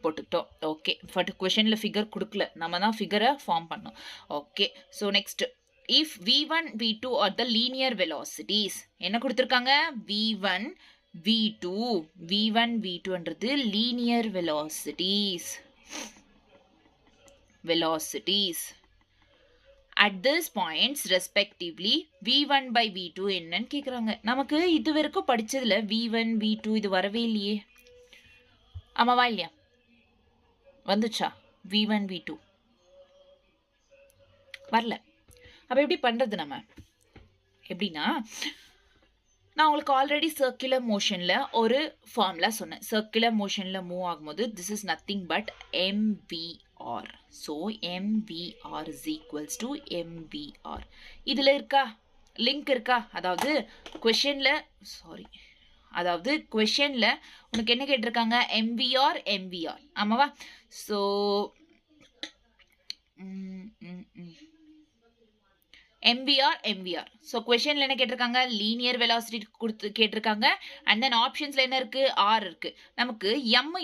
போட்டுக்கிட்டோம். ஓகே, பட் கொஷின்ல ஃபிகர் கொடுக்கல, நம்ம தான் ஃபிகரை ஃபார்ம் பண்ணோம். Okay, so next, if v1 v2 are the linear velocities, என்ன கொடுத்துருக்காங்க? v1 v2ன்றது linear velocities at this points respectively v1 by v2 என்னன்னு கேக்குறாங்க. நமக்கு இது வரைக்கும் படிச்சதுல v1 v2 இது வரவே இல்லையே. ஆமாவா இல்லையா? வந்துச்சா v1 v2? வரல. அப்ப எப்படி பண்றது நம்ம? எப்படின்னா, நான் உங்களுக்கு ஆல்ரெடி சர்க்குலர் மோஷன்ல ஒரு ஃபார்முலா சொன்னேன். சர்க்குலர் மோஷன்ல மூவ் ஆகும்போது this is nothing but mvr. So mvr is equals to mvr. இதில் இருக்கா லிங்க் இருக்கா? அதாவது கொஷனில் உனக்கு என்ன கேட்டிருக்காங்க? mvr. ஆமாவா? So mvr. ஸோ கொஷனில் என்ன கேட்டிருக்காங்க? லீனியர் வெலாசிட்டி கொடுத்து கேட்டிருக்காங்க. அண்ட் தென் ஆப்ஷன்ஸில் என்ன இருக்குது? ஆர் இருக்குது. நமக்கு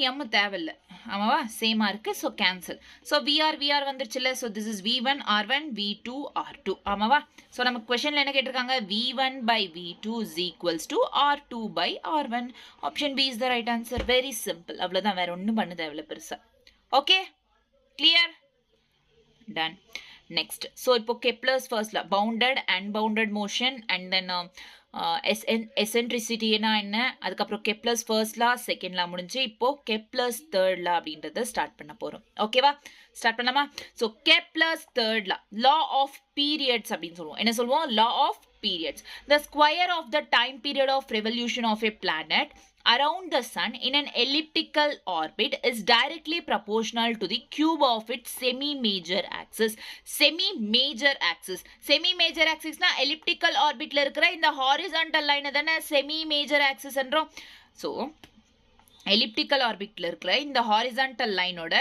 எம் தேவையில்லை. ஆமாவா? சேமாக இருக்குது. So cancel. ஸோ விஆர் வந்துருச்சுல்ல. So this is v1 r1 v2 r2. ஆமாவா? ஸோ நமக்கு கொஷனில் என்ன கேட்டிருக்காங்க? v1 by v2 is equals to r2 by r1. Option B is the right answer. Very simple. அவ்வளோதான், வேற ஒன்றும் பண்ண தேவையில்ல பெருசாக. Okay, clear? Done. Next, so இப்போ Kepler's first law, bounded, unbounded motion, and then eccentricity என்ன, அதுக்கப்புறம் Kepler's first law, second law முடிஞ்சு, இப்போ Kepler's third law அப்படின்றத ஸ்டார்ட் பண்ண போறோம். ஓகேவா? ஸ்டார்ட் பண்ணலாமா? So Kepler's third law of periods அப்படின்னு சொல்லுவோம். என்ன சொல்லுவோம்? law of periods. The square of the time period of revolution of a planet around the sun in an elliptical orbit is directly proportional to the cube of its semi-major axis. Semi-major axis na elliptical orbit la irukra இந்த horizontal line தான semi-major axis என்றோம். So elliptical orbit la irukra இந்த horizontal line ஓட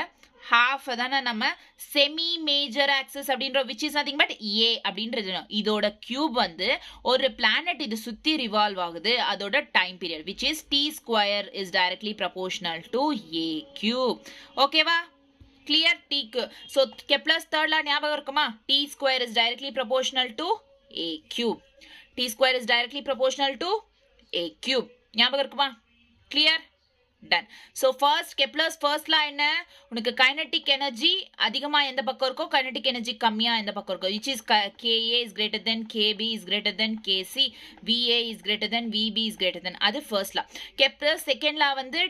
half தான நம்ம செமி மேஜர் ஆக்சிஸ் அப்படின்றோம், which is nothing but a அப்படின்றது. இதோட கியூப் வந்து ஒரு பிளானட் இது சுத்தி ரிவால்வ் ஆகுது, அதோட time period which is t square is directly proportional to a cube. ஓகேவா? Clear? t-க்கு so Kepler's third law ஞாபகம் இருக்குமா? t square is directly proportional to a cube. t square is directly proportional to a cube. ஞாபகம் இருக்குமா? Clear? Done. So first Kepler's first law என்ன? உனக்கு kinetic energy அதிகமா எந்த பக்கம் இருக்கோ, kinetic energy கம்மியா எந்த பக்கம் இருக்கோ, which is Ka is greater than Kb is greater than Kc, Va is greater than Vb is greater than. அது first law. Kepler's second law வந்து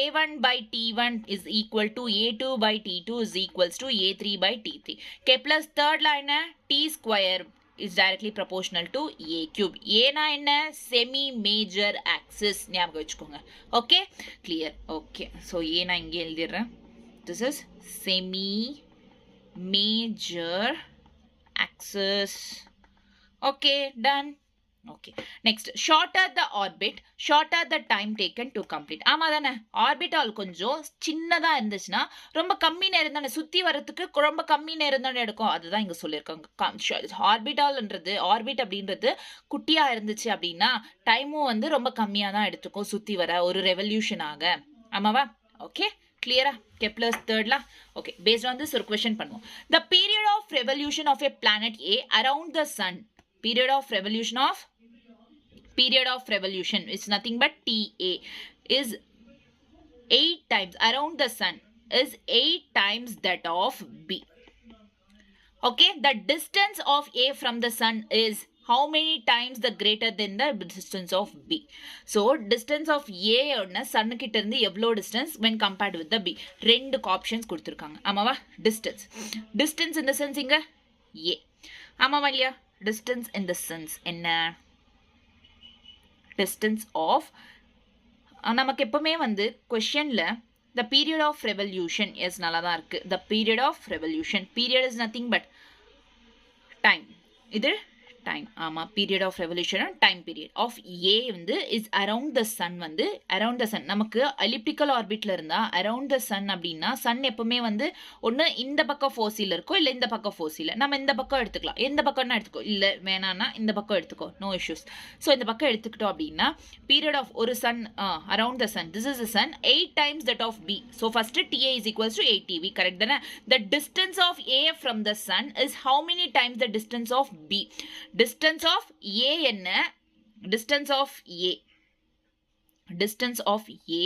A1 by T1 is equal to A2 by T2 is equals to A3 by T3. Kepler's third law என்ன? T square is directly proportional to a cube. ஏனா என்ன? semi major axis ஞாபகம் வச்சுக்கோங்க. Okay, clear? ஓகே, so ஏனா இங்கே எழுதிடுறேன். this is semi major axis. okay, done. okay, next, shorter the orbit, shorter the time taken to complete. ஆமா தானே? ஆர்பிட்டால் கொஞ்சம் சின்னதா இருந்துச்சுன்னா ரொம்ப கம்மி நேரம் தானே சுத்தி வரதுக்கு, ரொம்ப கம்மி நேரம் தானே எடுக்கும். அதுதான் இங்க சொல்லியிருக்காங்க. ஆர்பிட்டால்ன்றது, ஆர்பிட் அப்படின்றது குட்டியா இருந்துச்சு அப்படின்னா டைமும் வந்து ரொம்ப கம்மியா தான் எடுத்துக்கும் சுத்தி வர ஒரு ரெவல்யூஷன் ஆக. ஆமாவா? ஓகே, கிளியரா? Kepler's third law. okay, based on this ஒரு question பண்ணுவோம். The period of revolution of a planet A around the sun, period of revolution is nothing but TA is 8 times around the sun is 8 times that of B. okay, the distance of A from the sun is how many times the greater than the distance of B? so distance of A ஒண்ண sun கிட்ட இருந்து எவ்வளோ distance when compared with the B? ரெண்டு ஆப்ஷன்ஸ் கொடுத்துருக்காங்க. ஆமாவா? distance in the sense இங்க A. ஆமாவா இல்லையா? distance in the sense என்ன? distance of, நமக்கு எப்பவுமே வந்து கொஸ்டின்ல the period of revolution, yes நல்லா தான் இருக்கு. the period of revolution, period is nothing but time. இது டைம். ஆமா, period of revolution time period of a வந்து இஸ் அரவுண்ட் த சன் வந்து அரவுண்ட் த சன். நமக்கு எலிப்டிக்கல் ஆர்பிட்ல இருந்தா அரவுண்ட் த சன் அப்படின்னா சன் எப்பவுமே வந்து ஒன்று இந்த பக்கம் ஃபோர்ஸில் இருக்கும், இல்லை இந்த பக்கம் ஃபோர்ஸில். நம்ம இந்த பக்கம் எடுத்துக்கலாம், எந்த பக்கம்னா எடுத்துக்கோ, இல்லை வேணான்னா இந்த பக்கம் எடுத்துக்கோ, நோ இஷ்யூஸ். ஸோ இந்த பக்கம் எடுத்துக்கிட்டோம் அப்படின்னா பீரியட் ஆஃப் ஒரு sun around the sun, this is the sun 8 times that of B. ஸோ ஃபர்ஸ்ட் TA is equals to 8 TV, correct தானே? The distance of A from the sun is how many times the distance of B? Distance of A என்ன? Distance of A. Distance of A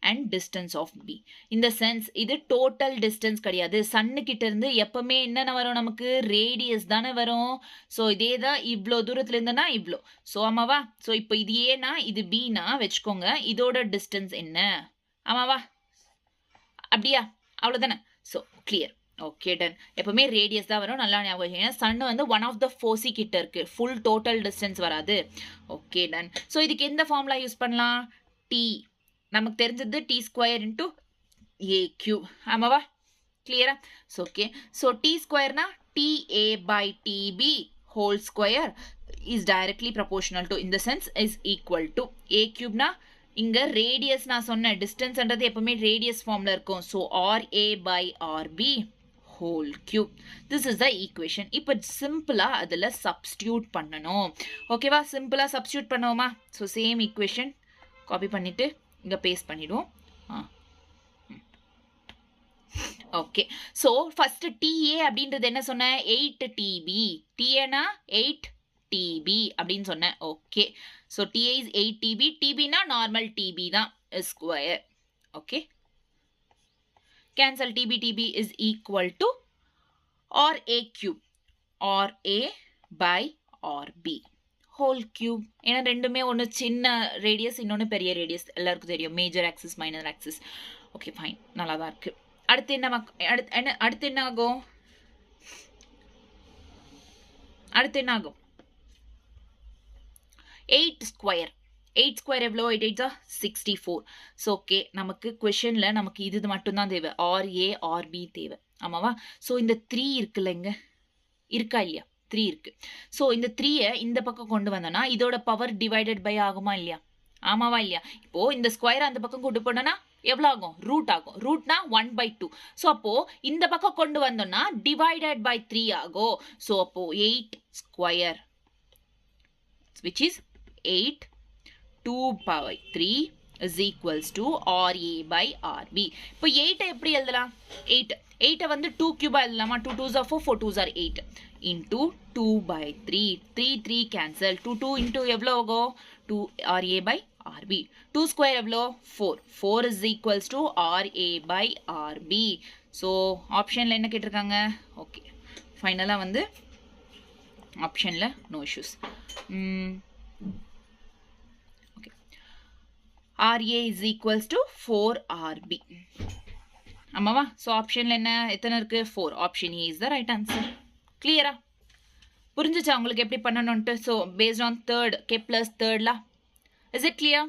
and distance of B. In the sense, இது total distance கிடையாது. சன்னு கிட்ட இருந்து எப்பவுமே என்னென்ன வரும் நமக்கு? ரேடியஸ் தானே வரும். ஸோ இதே தான் இவ்வளோ தூரத்துல இருந்துன்னா இவ்வளோ. ஸோ ஆமாவா? ஸோ இப்போ இது ஏனா இது பின்னா வச்சுக்கோங்க, இதோட டிஸ்டன்ஸ் என்ன? ஆமாவா? அப்படியா? அவ்வளோதானே? So clear. Okay ton. எப்பவுமே ரேடியஸ் தான் வரும், நல்லா ஞாபகம். ஏன்னா சன் வந்து ஒன் ஆஃப் த ஃபோர்ஸி கிட்ட இருக்கு, ஃபுல் டோட்டல் டிஸ்டன்ஸ் வராது. Okay done. ஸோ இதுக்கு எந்த ஃபார்முலா யூஸ் பண்ணலாம்? டி நமக்கு தெரிஞ்சது T square into a cube. ஆமாவா? கிளியரா? So okay. ஸோ டி ஸ்கொயர்னா TA by TB whole square is directly proportional to, in the sense is equal to a கியூப்னா இங்க ரேடியஸ் நான் சொன்னேன், டிஸ்டன்ஸ்ன்றது எப்பவுமே ரேடியஸ் ஃபார்ம்ல இருக்கும். So RA by RB whole cube. This is the equation. இப்போ சிம்பிளா அதில் சப்ஸ்டியூட் பண்ணணும். ஓகேவா? சிம்பிளா சப்ஸ்டியூட் பண்ணுவோமா? ஸோ சேம் ஈக்குவேஷன் காப்பி பண்ணிட்டு இங்க பேஸ்ட் பண்ணிடுவோம். ஓகே. ஸோ ஃபர்ஸ்ட் TA அப்படின்றது என்ன சொன்னேன்? 8 TB. TA-னா 8 TB அப்படின்னு சொன்னேன். Okay. So TA is 8 TB. TB-னா நார்மல் TB தான், square. Okay. Cancel TB is equal to RA cube. RA by RB whole cube. ஏன்னா ரெண்டுமே ஒன்று சின்ன ரேடியஸ், இன்னொன்று பெரிய ரேடியஸ், எல்லாருக்கும் தெரியும். Major axis minor axis. Okay fine, நல்லா தான் இருக்கு. அடுத்து என்ன ஆகும்? அடுத்து என்ன ஆகும்? 8 ஸ்கொயர். 8 ஸ்கொயர் எவ்வளோ? 8 8 64. ஸோ ஓகே, நமக்கு கொஷனில் நமக்கு இது மட்டும்தான் தேவை, RA RB தேவை. ஆமாவா? ஸோ இந்த 3 இருக்குல்ல, இங்க இருக்கா இல்லையா? 3 இருக்கு. ஸோ இந்த 3-ஐ இந்த பக்கம் கொண்டு வந்தோம்னா இதோட பவர் டிவைடட் பை ஆகுமா இல்லையா? ஆமாவா இல்லையா? இப்போ இந்த ஸ்கொயர் அந்த பக்கம் கொண்டு போனோம்னா எவ்வளோ ஆகும்? ரூட் ஆகும். ரூட்னா 1/2. ஸோ அப்போ இந்த பக்கம் கொண்டு வந்தோம்னா டிவைடட் பை 3 ஆகும். ஸோ அப்போ 8 square which is 8 2 power 3 is equals to RA by RB. இப்போ 8 எப்படி எழுதலாம்? 8 வந்து 2 cube எழுதலாமா? 2 2s are 4, 4 2s are 8 into 2 by 3. 3 3 cancel. 2 2 into எவ்வளோ ஆகும்? 2 RA by RB. 2 square எவ்வளோ? 4. 4 is equals to RA by RB. So ஆப்ஷனில் என்ன கேட்டிருக்காங்க? ஓகே, ஃபைனலாக வந்து ஆப்ஷனில் no issues. Okay, RA is equals to 4 RB. ஆமாவா? ஸோ ஆப்ஷனில் என்ன எத்தனை இருக்கு? 4. Option A is the right answer. கிளியரா? புரிஞ்சுச்சா உங்களுக்கு எப்படி பண்ணணும்ட்டு? So based on third Kepler's தேர்ட்லா. Is it clear?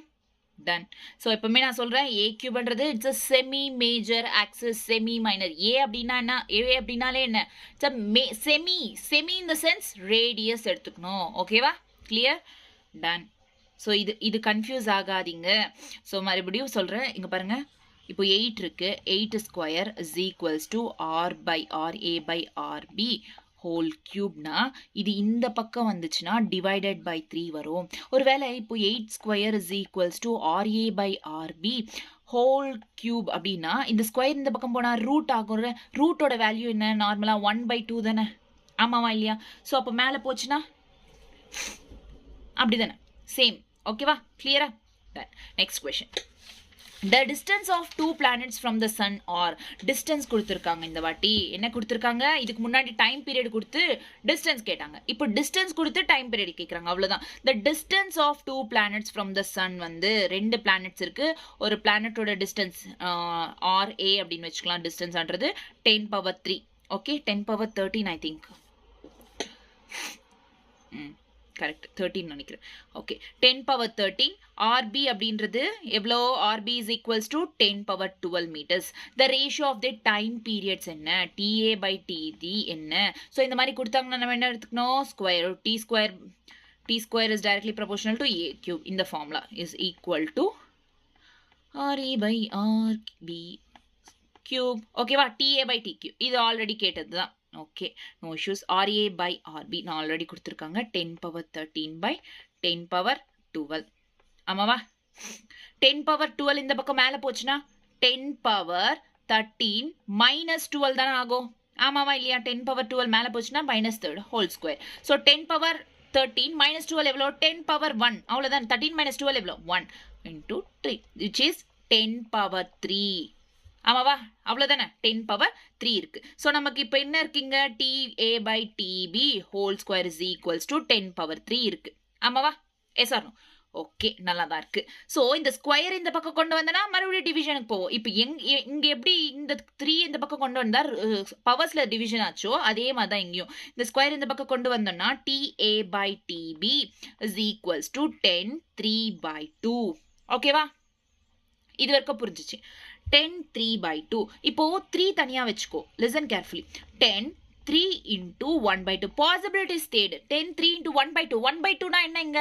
Done. So எப்பவுமே நான் சொல்கிறேன், ஏ கியூப்ன்றது it's a semi major axis, semi minor. A அப்படின்னா என்ன? ஏ அப்படின்னாலே என்ன? It's a semi. Semi in the sense radius எடுத்துக்கணும். ஓகேவா? கிளியர்? டன். ஸோ இது கன்ஃபியூஸ் ஆகாதீங்க. ஸோ மறுபடியும் சொல்கிறேன், இங்கே பாருங்கள். இப்போ 8 இருக்கு. 8 square is equals to R by RA by RB whole கியூப்னா இது இந்த பக்கம் வந்துச்சுன்னா டிவைடட் பை 3 வரும். ஒருவேளை இப்போ 8 square is equals to RA by RB whole cube அப்படின்னா இந்த ஸ்கொயர் இந்த பக்கம் போனால் ரூட் ஆகும். ரூட்டோட வேல்யூ என்ன? நார்மலாக 1/2 தானே? ஆமாவா இல்லையா? ஸோ அப்போ மேலே போச்சுன்னா அப்படி தானே? சேம். ஓகேவா? கிளியரா? Next question. The distance of two planets from the sun or distance கொடுத்திருக்காங்க. இந்த வாட்டி என்ன கொடுத்திருக்காங்க? இதுக்கு முன்னாடி டைம் பீரியட் கொடுத்து distance கேட்டாங்க. இப்போ distance கொடுத்து டைம் பீரியட் கேட்குறாங்க. அவ்வளோதான். The distance of two planets from the sun வந்து 2 planets இருக்கு. ஒரு பிளானட்டோட distance RA அப்படின்னு வச்சுக்கலாம். டிஸ்டன்ஸ்ன்றது 10 power 3. Okay, 10 power 13 I think. Correct 13 நினைக்கிறேன். ஓகே 10 power 13 RB அப்படின்றது எவ்வளோ? RB is equals to 10 power 12 meters. The ratio of the time periods என்ன? TA by TD என்ன? ஸோ இந்த மாதிரி கொடுத்தாங்கன்னா நம்ம என்ன எடுத்துக்கணும்? Square T square is directly proportional to A cube. இந்த formula is equal to RE by RB cube. ஓகேவா? TA by T cube. இது ஆல்ரெடி கேட்டது தான். Okay no issues. RA by RB நான் ஆல்ரெடி கொடுத்துருக்காங்க 10 power 13 by 10 power 12. ஆமாவா? 10 power 12 இந்த பக்கம் மேலே போச்சுன்னா 10 power 13 minus 12 தானே ஆகும். ஆமாவா இல்லையா? 10 power 12 மேலே போச்சுன்னா minus 3 whole square. So 10 power 13 minus 12 எவ்வளோ? 10 power 1. அவ்வளோதான். 13 minus 12 எவ்வளோ? 1 into 3 which is 10 power 3. ஆமாவா? அவ்வளோதானே. 10 power 3 இருக்கு. ஸோ நமக்கு இப்போ என்ன இருக்குங்க? TA by TB whole square is equals to 10 power 3 இருக்கு. ஆமாவா? S or no? ஓகே நல்லா தான் இருக்கு. ஸோ இந்த ஸ்கொயர் இந்த பக்கம் கொண்டு வந்தனா மறுபடியும் டிவிஷனுக்கு போவோம். இப்போ இங்கே எப்படி இந்த 3 இந்த பக்கம் கொண்டு வந்தால் பவர்ஸில் டிவிஷன் ஆச்சோ அதே மாதிரி தான் இங்கேயும் இந்த ஸ்கொயர் இந்த பக்கம் கொண்டு வந்தோம்னா TA by TB is equals to 10 3 by 2. ஓகேவா? இது வரைக்கும் புரிஞ்சிச்சு. 10 3 by 2. இப்போ 3 தனியா வச்சுக்கோ. Listen carefully. 10 3 into 1 by 2. Possibility stayed. 10 3 into 1 by 2. 1 by 2 னா என்னங்க?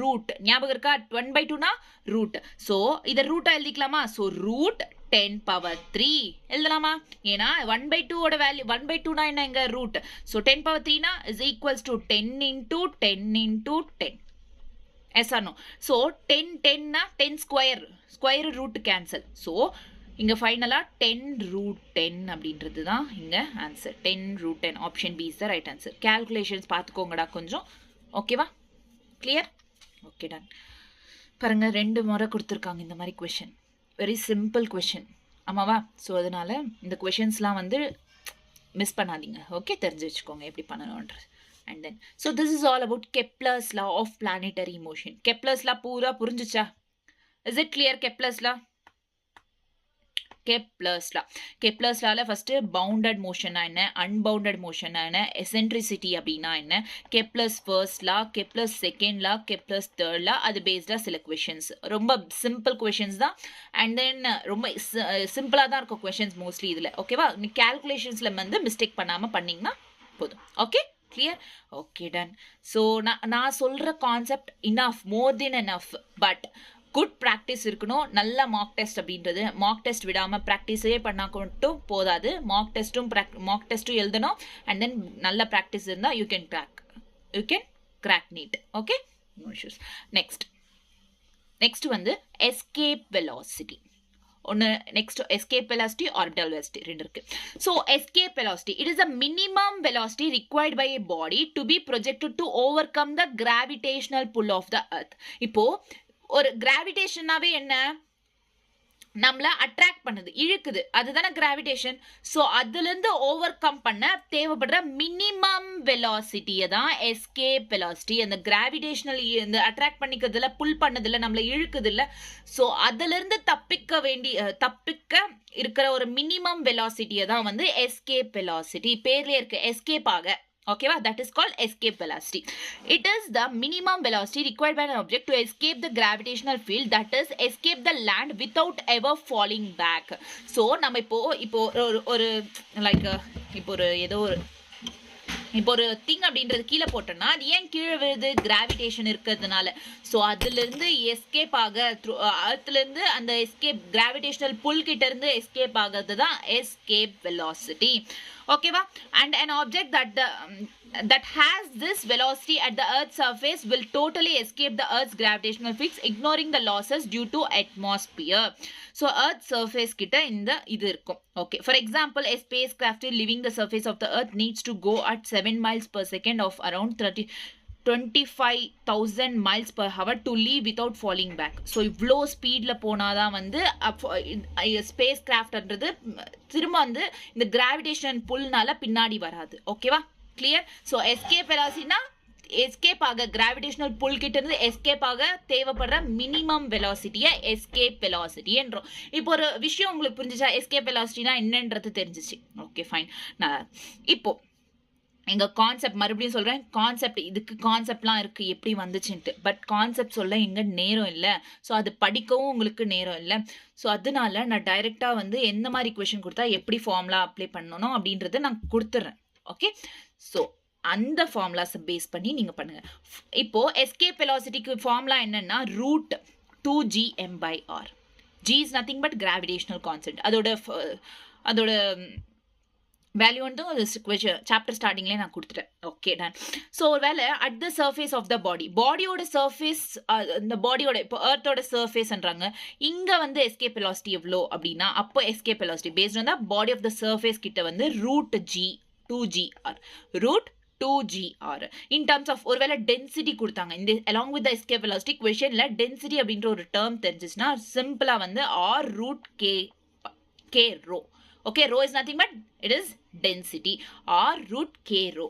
ரூட். ஞாபகம் இருக்கா? 1 by 2 னா ரூட். ஸோ இதை ரூட்டா எழுதிக்கலாமா? ஸோ ரூட் 10 power 3 எழுதலாமா? ஏன்னா 1 by 2 ஓட வேல்யூ 1 by 2 னா என்னங்க? ரூட். ஸோ 10 power 3 னா is equals to 10 into 10 into 10. Yes or no? So 10 10 னா 10 ஸ்கொயர் ரூட் கேன்சல். ஸோ இங்கே ஃபைனலாக 10 root 10 அப்படின்றது தான் இங்கே answer. 10 root 10 option B is the right answer. Calculations பார்த்துக்கோங்கடா கொஞ்சம். ஓகேவா? கிளியர்? Okay done. பாருங்க 2 முறை கொடுத்துருக்காங்க இந்த மாதிரி கொஷின். Very simple question. ஆமாவா? ஸோ அதனால் இந்த கொஷின்ஸ்லாம் வந்து மிஸ் பண்ணாதீங்க. ஓகே தெரிஞ்சு வச்சுக்கோங்க எப்படி பண்ணணுன்றது. And then so this is all about Kepler's law of planetary motion. Kepler's law பூரா புரிஞ்சுச்சா? Is it clear? Kepler's law Kepler's lawல first bounded motion என்ன, unbounded motion என்ன, eccentricity அப்படின்னா என்ன, Kepler's first law, Kepler's second law, Kepler's third law, அது பேஸ்டா சில questions. ரொம்ப simple questions தான். And then ரொம்ப சிம்பிளா தான் இருக்கும் questions mostly இதுல. ஓகேவா? நீ calculationsல வந்து மிஸ்டேக் பண்ணாம பண்ணீங்கன்னா போதும். Okay clear? Okay done. So நான் சொல்ற concept enough, more than enough, but good practice இருக்கணும். நல்ல மார்க் டெஸ்ட் அப்படின்றது மார்க் டெஸ்ட் விடாமல் ப்ராக்டிஸே பண்ணால் மட்டும் போதாது. மார்க் டெஸ்ட்டும் எழுதணும். அண்ட் தென் நல்ல ப்ராக்டிஸ் இருந்தால் you can crack NEET. Okay no issues. Next வந்து எஸ்கேப் வெலாசிட்டி. ஒன்று next escape velocity, orbital velocity ரெண்டு இருக்கு. So escape velocity it is a minimum velocity required by a body to be projected to overcome the gravitational pull of the earth. இப்போ ஒரு கிராவிடேஷனாவே என்ன, நம்மள அட்ராக்ட் பண்ணுது, இழுக்குது, அதுதானே கிராவிடேஷன். ஸோ அதுலேருந்து ஓவர் கம் பண்ண தேவைப்படுற மினிமம் வெலாசிட்டியை தான் எஸ்கேப் வெலாசிட்டி. அந்த கிராவிடேஷனல் இந்த அட்ராக்ட் பண்ணிக்கிறதுல, புல் பண்ணதில்ல, நம்மளை இழுக்குதில்ல. ஸோ அதுலேருந்து தப்பிக்க இருக்கிற ஒரு மினிமம் வெலாசிட்டியை தான் வந்து எஸ்கேப் வெலாசிட்டி. பேர்லேயே இருக்கு எஸ்கேப் ஆக. Okay, that is called escape velocity. It is the minimum velocity required by an object to escape the gravitational field, that is escape the land without ever falling back. So நம்ம இப்போ ஒரு லைக் இப்போ ஒரு திங் அப்படின்றது கீழே போட்டோம்னா அது ஏன் கீழே விழுது? கிராவிடேஷன் இருக்கிறதுனால. ஸோ அதுலேருந்து எஸ்கேப் ஆக அதுலேருந்து அந்த எஸ்கேப் கிராவிடேஷனல் புல் கிட்ட இருந்து எஸ்கேப் ஆகிறது தான் எஸ்கேப் வெலாசிட்டி. ஓகேவா? And an object that has this velocity at the earth's surface will totally escape the earth's gravitational field, ignoring the losses due to atmosphere. So earth surface கிட்ட இந்த இது இருக்கும். Okay, for example, a spacecraft leaving the surface of the earth needs to go at 7 miles per second of around 25,000 miles per hour to leave without falling back. So இவ்வளோ ஸ்பீடில் போனாதான் வந்து ஸ்பேஸ் கிராஃப்ட்ன்றது திரும்ப வந்து இந்த கிராவிடேஷன் புல்னால பின்னாடி வராது. ஓகேவா? கிளியர்? ஸோ எஸ்கேப் வெலாசிட்டினா எஸ்கேப் ஆக கிராவிடேஷனல் புல் கிட்ட இருந்து எஸ்கேப் ஆக தேவைப்படுற மினிமம் வெலாசிட்டியை எஸ்கேப் வெலாசிட்டி என்றோம். இப்போ ஒரு விஷயம் உங்களுக்கு புரிஞ்சிச்சா? எஸ்கேப் வெலாசிட்டினா என்னன்றது தெரிஞ்சிச்சு. Okay fine. இப்போ எங்க கான்செப்ட் மறுபடியும் சொல்றேன், கான்செப்ட் இதுக்கு கான்செப்ட்லாம் இருக்கு எப்படி வந்துச்சுன்ட்டு. பட் கான்செப்ட் சொல்ல எங்க நேரம் இல்ல. ஸோ அது படிக்கவும் உங்களுக்கு நேரம் இல்ல. ஸோ அதனால நான் டைரக்ட்டா வந்து எந்த மாரி கொஸ்டின் குடுத்தா எப்படி ஃபார்முலா அப்ளை பண்ணணும் அப்படின்றத நான் குடுத்துர்றேன். ஓகே. ஸோ அந்த ஃபார்முலாஸ பேஸ் பண்ணி நீங்க பண்ணுங்க. இப்போ எஸ்கேப் வெலாசிட்டிக்கு ஃபார்முலா என்னன்னா root 2gm/r. g is nothing but gravitational constant. அதோட வேல்யூ வந்து சாப்டர் ஸ்டார்டிங்லேயே நான் கொடுத்துட்டேன். Okay done. ஸோ ஒருவேளை at the surface of the பாடியோட சர்ஃபேஸ், இந்த பாடியோட இப்போ எர்த்தோட சர்ஃபேஸ்ன்றாங்க, இங்கே வந்து எஸ்கேப் வெலாசிட்டி எவ்வளோ அப்படின்னா, அப்போ எஸ்கேப் வெலாசிட்டி பேஸ்ட் வந்து பாடி ஆஃப் த சர்ஃபேஸ் கிட்ட வந்து root g 2gr root 2gr in terms of ஒருவேளை டென்சிட்டி கொடுத்தாங்க இந்த along with the escape velocity கொஷனில் டென்சிட்டி அப்படின்ற ஒரு டேர்ம் தெரிஞ்சிச்சுன்னா சிம்பிளாக வந்து r root K rho. Okay, rho is nothing but it is density or root k rho.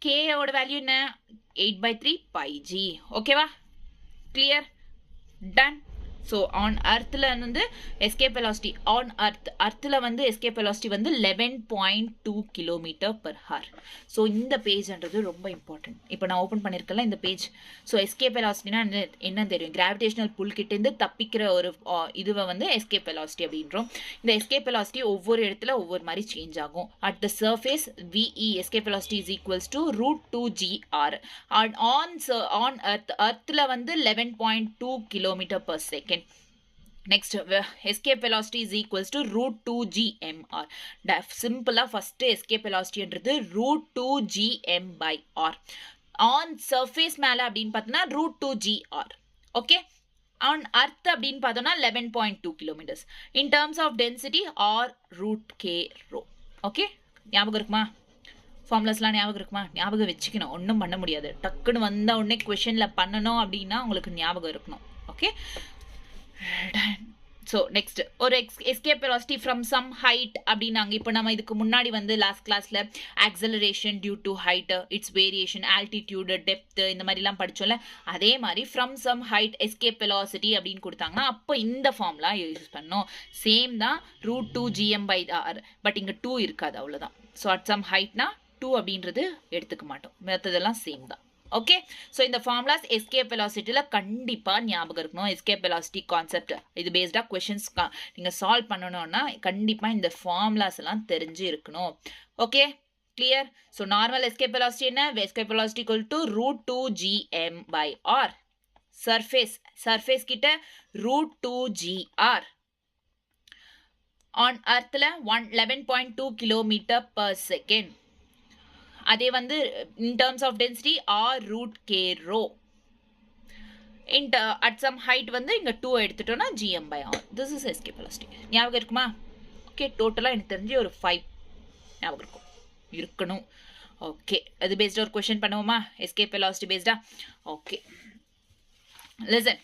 K oda value என்ன 8/3 pi g. Okay வா? Clear? Done. So on earthல வந்து escape velocity on earthல வந்து escape velocity வந்து 11.2 km/h. So இந்த பேஜ்ன்றது ரொம்ப இம்பார்ட்டன்ட். இப்போ நான் ஓபன் பண்ணிருக்கல இந்த பேஜ். ஸோ எஸ்கேப் வெலாசிட்டினா என்ன தெரியும், கிராவிடேஷனல் புல் கிட்ட இருந்து தப்பிக்கிற ஒரு இதுவை வந்து எஸ்கேப் வெலாசிட்டி அப்படின்றோம். இந்த எஸ்கேப் வெலாசிட்டி ஒவ்வொரு இடத்துல ஒவ்வொரு மாதிரி சேஞ்ச் ஆகும். At the surface VE escape velocity is equals to root 2gr. On எர்த்ல வந்து 11.2 km/s. Next, escape velocity is equals to root 2gmr. Simple first escape velocity என்றது root 2gm/r. On surface மேல அப்படின்னு பார்த்தோம்னா root 2gr. Okay? On earth அப்படின்னு பார்த்தோம்னா 11.2 kilometers. In terms of density or root k rho. Okay? ஞாபகம் இருக்குமா? ஃபார்முலாஸ்லாம் ஞாபகம் இருக்குமா? ஞாபகம் வச்சுக்கணும், ஒன்றும் பண்ண முடியாது. டக்குன்னு வந்த உடனே கொஷனில் பண்ணணும் அப்படின்னா உங்களுக்கு ஞாபகம் இருக்கணும். ஓகே. ஸோ நெக்ஸ்ட் ஒரு escape velocity from some height அப்படின்னாங்க. இப்போ நம்ம இதுக்கு முன்னாடி வந்து லாஸ்ட் கிளாஸில் acceleration due to height, it's variation, altitude, depth, இந்த மாதிரிலாம் படித்தோம்ல. அதே மாதிரி from some height escape velocity அப்படின்னு கொடுத்தாங்கன்னா அப்போ இந்த ஃபார்முலா யூஸ் பண்ணோம். சேம் தான் ரூட் 2gm/r. பட் இங்கே 2 இருக்காது, அவ்வளோதான். ஸோ அட் சம் ஹைட்னா 2 அப்படின்றது எடுத்துக்க மாட்டோம், மற்றதெல்லாம் சேம் தான். ஓகே. ஸோ இந்த ஃபார்முலாஸ் எஸ்கேப் வெலாசிட்டியில் கண்டிப்பாக ஞாபகம் இருக்கணும். எஸ்கேப் வெலாசிட்டி கான்செப்ட் இது பேஸ்டாக கொஷின்ஸ் நீங்கள் சால்வ் பண்ணணும்னா கண்டிப்பாக இந்த ஃபார்முலாஸ் எல்லாம் தெரிஞ்சு இருக்கணும். Okay, clear? So normal escape velocity என்ன? Escape velocity equal to root 2gm/r. Surface கிட்ட ரூட் 2gr. ஆன் எர்த்தில் 11.2 km/s. அதே வந்து in terms of density are root K rho. At some height வந்து இங்கே 2 எடுத்துட்டோம்னா gm/r. This is escape velocity. ஞாபகம் இருக்குமா? ஓகே, டோட்டலாக எனக்கு தெரிஞ்சு ஒரு 5 ஞாபகம் இருக்கணும். ஓகே, அது பேஸ்டாக ஒரு கொஷின் பண்ணுவோமா? எஸ்கேப் வெலாசிட்டி பேஸ்டா. Okay, listen.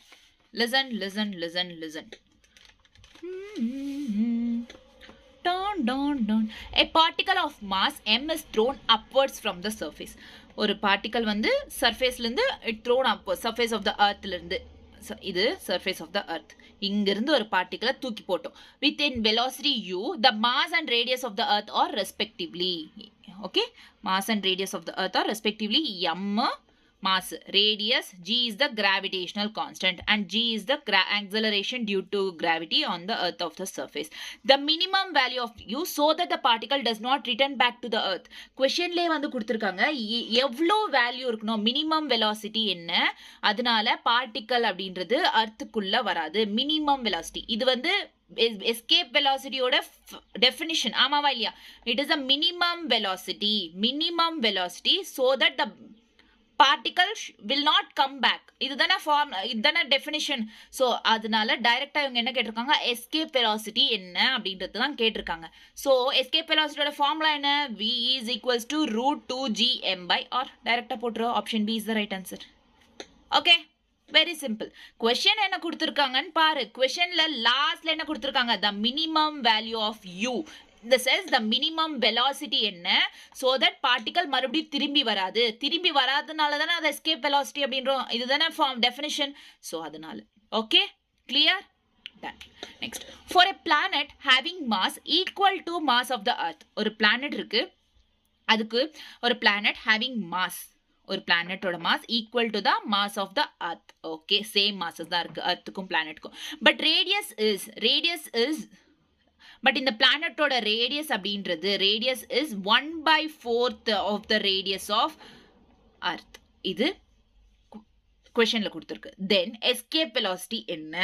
A particle of mass m is thrown upwards from the surface. ஒரு பார்ட்டிகல் வந்து சர்ஃபேஸ்லேருந்து thrown upwards, surface of the earthலேருந்து. இது surface of the earth. இங்கிருந்து ஒரு பார்ட்டிகலை தூக்கி போட்டோம். Within velocity u, the mass and radius of the earth are respectively. Okay? Mass and radius of the earth are respectively m mass, radius, g is the gravitational constant and g is the acceleration due to gravity on the earth of the surface. The minimum value of u so that the particle does not return back to the earth. Questionலே வந்து கொடுத்திருக்காங்க எவ்வளோ வேல்யூ இருக்கணும், மினிமம் வெலாசிட்டி என்ன, அதனால பார்ட்டிக்கல் அப்படின்றது அர்த்துக்குள்ள வராது. மினிமம் வெலாசிட்டி இது வந்து எஸ்கேப் வெலாசிட்டியோட டெஃபினிஷன், ஆமாவா இல்லையா? It is a minimum velocity so that the particle will not come back. இதுதான ஃபார்ம், இதுதான டெஃபினிஷன். ஸோ அதனால டைரக்டா இவங்க என்ன கேட்டிருக்காங்க, எஸ்கேப் வெலாசிட்டி என்ன அப்படின்றது தான் கேட்டிருக்காங்க. ஸோ எஸ்கேப் வெலாசிட்டியோட ஃபார்முலா என்ன? v is equals to root 2gm/r. டைரக்டா போட்டுரும். Option B is the right answer. Okay, very simple. Question என்ன கொடுத்துருக்காங்கன்னு பாரு. கொஸ்டின்ல லாஸ்ட்ல என்ன கொடுத்துருக்காங்க? The minimum value of U. This is the minimum velocity என்ன, so that particle மறுபடியும் திரும்பி வராதனால தானே அது escape velocity அப்படின்றோம். இதுதானே ஃபார்ம் டெஃபினிஷன். ஸோ அதனால okay, clear? Done. Next, for a planet having mass equal to mass of the earth. ஒரு பிளானட் இருக்கு, அதுக்கு ஒரு பிளானட் ஹேவிங் மாஸ், ஒரு பிளானட்டோட mass equal to the mass of the earth. Okay, same masses தான் இருக்கு அர்த்துக்கும் பிளானட்டுக்கும். பட் ரேடியஸ் இஸ் பட் இந்த பிளானட்டோட ரேடியஸ் அப்படின்றது radius is 1/4 of the radius of earth. இது கொஸ்டின்ல கொடுத்துருக்கு. தென் எஸ்கேப் வெலாசிட்டி என்ன,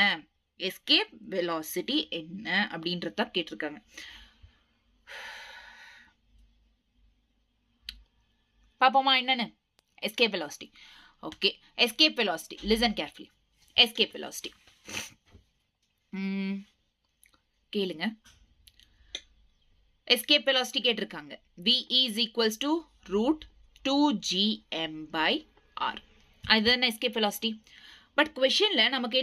எஸ்கேப் வெலாசிட்டி என்ன அப்படின்றத கேட்டிருக்காங்க. பாப்போமா என்னன்னு. Escape velocity. Okay, escape velocity, listen carefully. Escape velocity கேளுங்க. எஸ்கேப் வெலாசிட்டி கேட்டிருக்காங்க. v is equals to root 2gm/r. அதுதான் எஸ்கேப் வெலாசிட்டி. பட் கொஸ்டின்ல நமக்கு